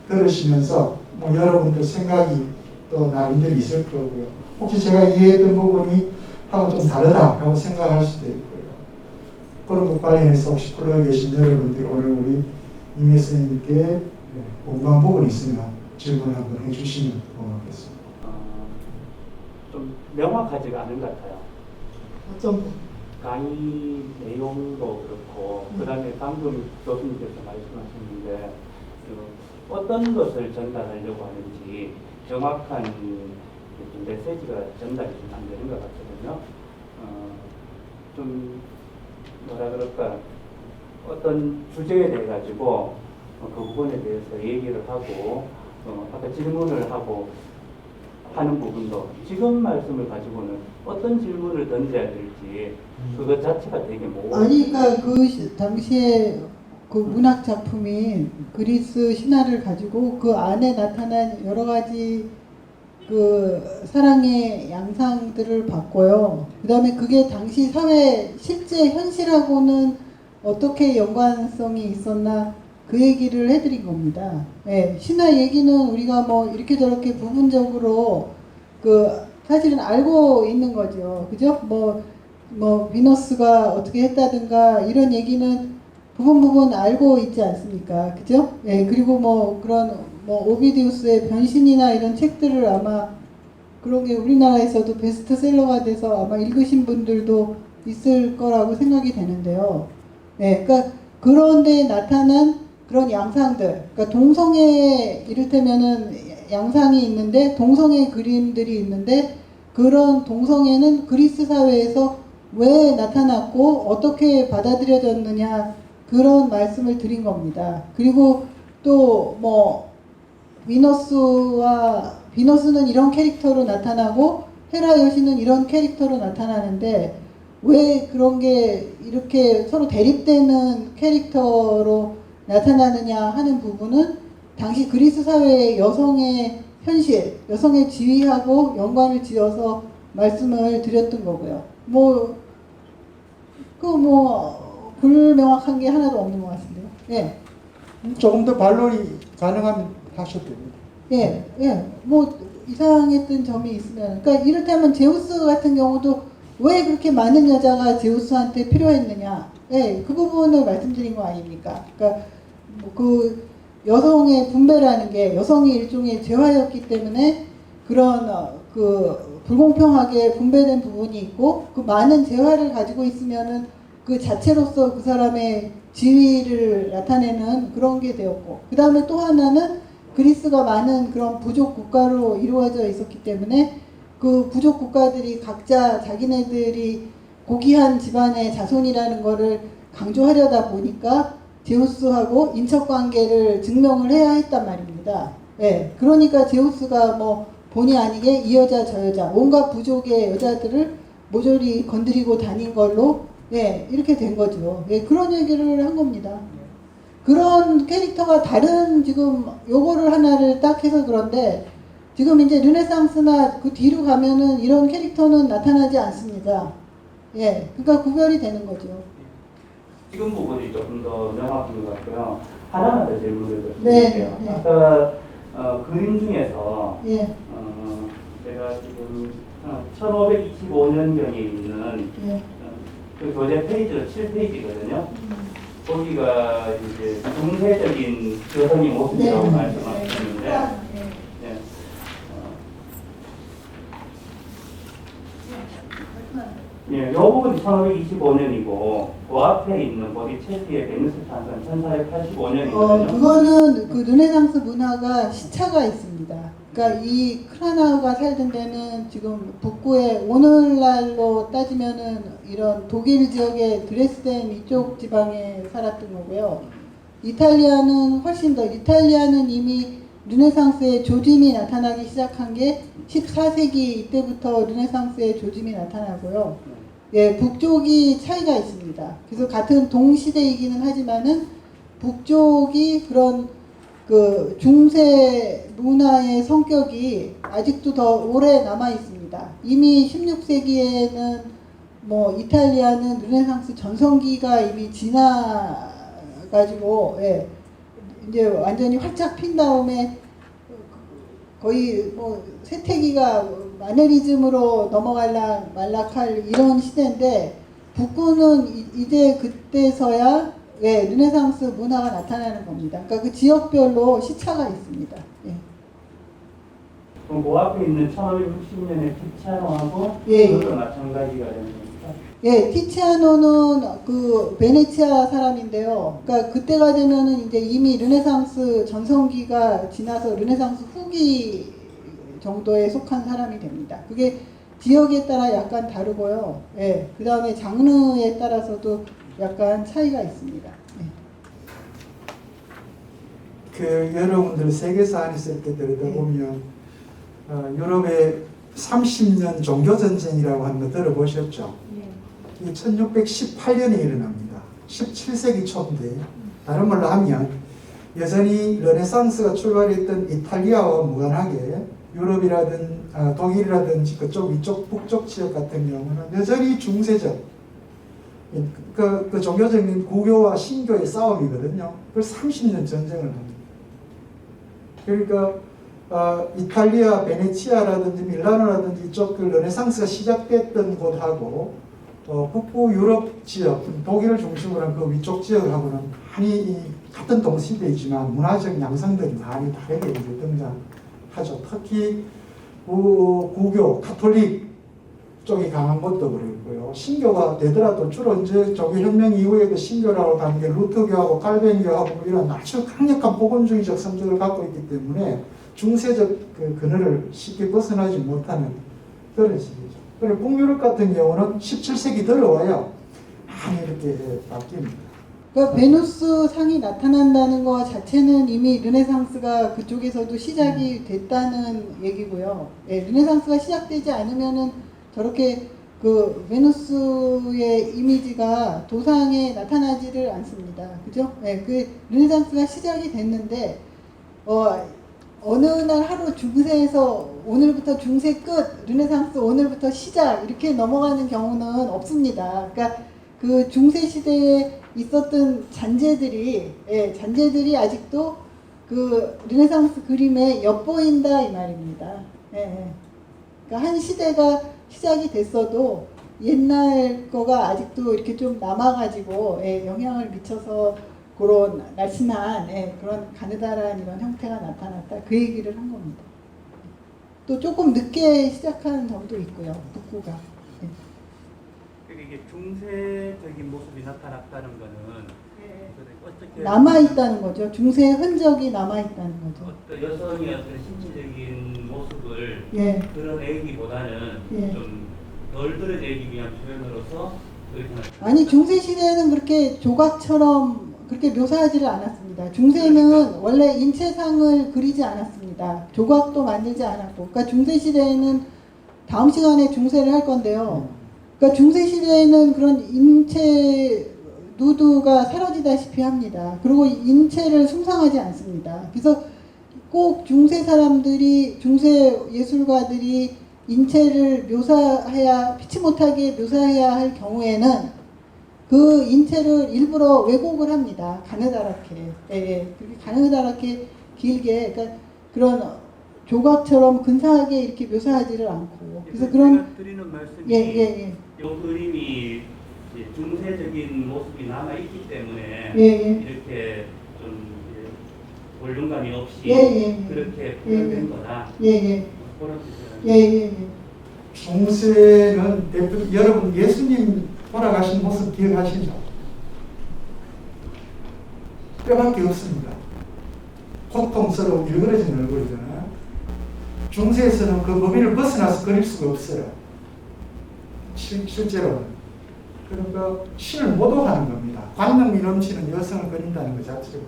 들으시면서 뭐 여러분들 생각이 또 나름대로 있을 거고요. 혹시 제가 이해했던 부분이 하고 좀 다르다라고 생각할 수도 있고요. 그런 것 관련해서 혹시 플러에 계신 여러분들이 오늘 우리 이미혜 선생님께 궁금한 부분이 있으면 질문을 한번 해주시면 고맙겠습니다. 좀 명확하지가 않은 것 같아요. 어떤 강의 내용도 그렇고 그 다음에 방금 교수님께서 말씀하셨는데 어떤 것을 전달하려고 하는지 정확한 메시지가 전달이 좀 안 되는 것 같거든요. 좀 뭐라 그럴까 어떤 주제에 대해 가지고 그 부분에 대해서 얘기를 하고 아까 질문을 하고 하는 부분도 지금 말씀을 가지고는 어떤 질문을 던져야 될지 그것 자체가 되게 아니 그러니까 그 당시에 그 문학 작품인 그리스 신화를 가지고 그 안에 나타난 여러 가지 그 사랑의 양상들을 봤고요. 그 다음에 그게 당시 사회 실제 현실하고는 어떻게 연관성이 있었나 그 얘기를 해드린 겁니다. 네, 신화 얘기는 우리가 뭐 이렇게 저렇게 부분적으로 그 사실은 알고 있는 거죠. 그죠? 뭐 비너스가 어떻게 했다든가 이런 얘기는 부분 알고 있지 않습니까? 그죠? 예, 그리고 뭐 그런 뭐 오비디우스의 변신이나 이런 책들을 아마 그런 게 우리나라에서도 베스트셀러가 돼서 아마 읽으신 분들도 있을 거라고 생각이 되는데요. 네, 그러니까 그런 데 나타난 그런 양상들, 그러니까 동성애 이를테면은 양상이 있는데 동성애 그림들이 있는데 그런 동성애는 그리스 사회에서 왜 나타났고 어떻게 받아들여졌느냐 그런 말씀을 드린 겁니다. 그리고 또 뭐 비너스는 이런 캐릭터로 나타나고 헤라 여신은 이런 캐릭터로 나타나는데 왜 그런 게 이렇게 서로 대립되는 캐릭터로 나타나느냐 하는 부분은 당시 그리스 사회의 여성의 현실, 여성의 지위하고 연관을 지어서 말씀을 드렸던 거고요. 불명확한 게 하나도 없는 것 같은데요. 예. 조금 더 반론이 가능하면 하셔도 됩니다. 예, 예. 이상했던 점이 있으면. 그러니까 이를테면 제우스 같은 경우도 왜 그렇게 많은 여자가 제우스한테 필요했느냐. 예, 그 부분을 말씀드린 거 아닙니까? 그러니까 그 여성의 분배라는 게 여성이 일종의 재화였기 때문에 그런 그 불공평하게 분배된 부분이 있고 그 많은 재화를 가지고 있으면은 그 자체로서 그 사람의 지위를 나타내는 그런 게 되었고 그 다음에 또 하나는 그리스가 많은 그런 부족 국가로 이루어져 있었기 때문에 그 부족 국가들이 각자 자기네들이 고귀한 집안의 자손이라는 거를 강조하려다 보니까 제우스하고 인척관계를 증명을 해야 했단 말입니다. 예, 그러니까 제우스가 뭐 본의 아니게 이 여자 저 여자 온갖 부족의 여자들을 모조리 건드리고 다닌 걸로 예, 이렇게 된 거죠. 예, 그런 얘기를 한 겁니다. 그런 캐릭터가 다른 지금 요거를 하나를 딱 해서 그런데 지금 이제 르네상스나 그 뒤로 가면은 이런 캐릭터는 나타나지 않습니다. 예, 그러니까 구별이 되는 거죠. 지금 부분이 조금 더 명확한 것 같고요. 하나만 더 질문을 네, 드릴게요. 네. 아까 그림 중에서 예, 제가 지금 1525년경에 있는 예. 그 교재 페이지로 7페이지거든요. 거기가 이제 중세적인 여성의 모습이라고 네. 말씀하셨는데, 네. 예. 예, 요 부분이 1525년이고, 그 앞에 있는 보디첼리의 베니스 탄산 1485년이거든요. 그거는 그 르네상스 문화가 시차가 있습니다. 그러니까 이 크라나우가 살던 데는 지금 북부에 오늘날로 따지면은 이런 독일 지역의 드레스덴 이쪽 지방에 살았던 거고요. 이탈리아는 훨씬 더, 이탈리아는 이미 르네상스의 조짐이 나타나기 시작한 게 14세기 이때부터 르네상스의 조짐이 나타나고요. 예, 북쪽이 차이가 있습니다. 그래서 같은 동시대이기는 하지만은 북쪽이 그런 그 중세 문화의 성격이 아직도 더 오래 남아 있습니다. 이미 16세기에는 뭐 이탈리아는 르네상스 전성기가 이미 지나가지고 예, 이제 완전히 활짝 핀 다음에 거의 뭐 세태기가 마네리즘으로 말락할 이런 시대인데 북구는 이제 그때서야 예, 르네상스 문화가 나타나는 겁니다. 그러니까 그 지역별로 시차가 있습니다. 예. 그럼 그 앞에 있는 1560년의 티치아노하고 예. 그것도 마찬가지가 되는 겁니까? 예, 티치아노는 그 베네치아 사람인데요. 그러니까 그때가 되면은 이제 이미 르네상스 전성기가 지나서 르네상스 후기 정도에 속한 사람이 됩니다. 그게 지역에 따라 약간 다르고요. 예, 그 다음에 장르에 따라서도 약간 차이가 있습니다. 예. 그 여러분들 세계사 안에서 이렇게 들여다보면 유럽의 30년 종교전쟁이라고 하는 거 들어보셨죠? 이 1618년에 일어납니다. 17세기 초인데 다른 말로 하면 여전히 르네상스가 출발했던 이탈리아와 무관하게 유럽이라든 독일이라든지 그쪽 위쪽 북쪽 지역 같은 경우는 여전히 중세적 그 종교적인 구교와 신교의 싸움이거든요. 그걸 30년 전쟁을 합니다. 그러니까 이탈리아 베네치아라든지 밀라노라든지 이쪽 그 르네상스가 시작됐던 곳하고 북부 유럽 지역, 독일을 중심으로 한 그 위쪽 지역하고는 많이 같은 동시대이지만 문화적 양상들이 많이 다르게 이제 등장하죠. 특히 구교, 가톨릭 쪽이 강한 것도 그렇고요. 신교가 되더라도 주로 이제 조기혁명 이후에 그 신교라고 하는 게 루터교하고 칼뱅교하고 이런 아주 강력한 복음주의적 성격을 갖고 있기 때문에 중세적 그 그늘을 쉽게 벗어나지 못하는 그런 시기죠. 그리고 북유럽 같은 경우는 17세기 들어와야 많이 이렇게 바뀝니다. 그러니까 베누스 상이 나타난다는 것 자체는 이미 르네상스가 그쪽에서도 시작이 됐다는 얘기고요. 예, 르네상스가 시작되지 않으면은 저렇게 그 베누스의 이미지가 도상에 나타나지를 않습니다. 그죠? 예, 그 르네상스가 시작이 됐는데 어느 날 하루 중세에서 오늘부터 중세 끝, 르네상스 오늘부터 시작 이렇게 넘어가는 경우는 없습니다. 그러니까 그 중세 시대에 있었던 잔재들이 아직도 그 르네상스 그림에 엿보인다 이 말입니다. 예. 그러니까 한 시대가 시작이 됐어도 옛날 거가 아직도 이렇게 좀 남아가지고 영향을 미쳐서 그런 날씬한 그런 가느다란 이런 형태가 나타났다. 그 얘기를 한 겁니다. 또 조금 늦게 시작한 점도 있고요. 북구가. 이게 중세적인 모습이 나타났다는 거는 어떻게 남아있다는 거죠. 중세의 흔적이 남아있다는 거죠. 어떤 여성의 어떤 신체적인 모습을 드러내기보다는 예. 좀 덜 드러내기 위한 표현으로서 그렇게 아니 중세시대에는 그렇게 조각처럼 그렇게 묘사하지를 않았습니다. 중세는 원래 인체상을 그리지 않았습니다. 조각도 만들지 않았고. 그러니까 중세시대에는 다음 시간에 중세를 할 건데요. 그러니까 중세시대에는 그런 인체 누드가 사라지다시피 합니다. 그리고 인체를 숭상하지 않습니다. 그래서 꼭 중세 사람들이, 중세 예술가들이 인체를 묘사해야, 피치 못하게 묘사해야 할 경우에는 그 인체를 일부러 왜곡을 합니다. 가느다랗게. 그렇게 가느다랗게 길게, 그러니까 그런 조각처럼 근사하게 이렇게 묘사하지를 않고. 그래서 그런. 드리는 말씀이 요 그림이 중세적인 모습이 남아 있기 때문에 이렇게 좀 볼륨감이 없이 그렇게 표현된 거다. 중세는 대부분 여러분 예수님 돌아가신 모습 기억하시죠? 뼈밖에 없습니다. 고통스러운 일그러진 얼굴이잖아요. 중세에서는 그 범위를 벗어나서 그릴 수가 없어요. 실제로는. 그러니까 신을 모독하는 겁니다. 관능미 넘치는 여성을 그린다는 것 자체가.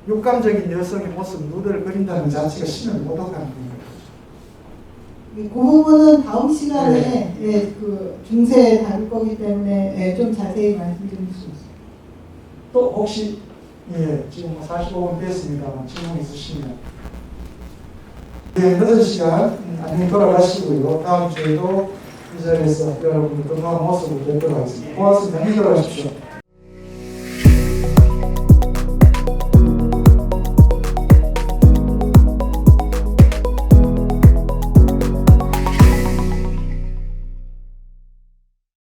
육감적인 여성의 모습, 누드를 그린다는 것 자체가 신을 모독하는 겁니다. 그 부분은 다음 시간에 그 중세 다룰 거기 때문에 좀 자세히 말씀드릴 수 있습니다. 또 혹시 지금 45분 됐습니다만 질문 있으시면 늦은 시간 안녕히 돌아가시고요. 다음 주에도 이 자리에서 여러분들 건강한 모습을 뵙도록 하겠습니다. 고맙습니다. 안녕히 돌아가십시오.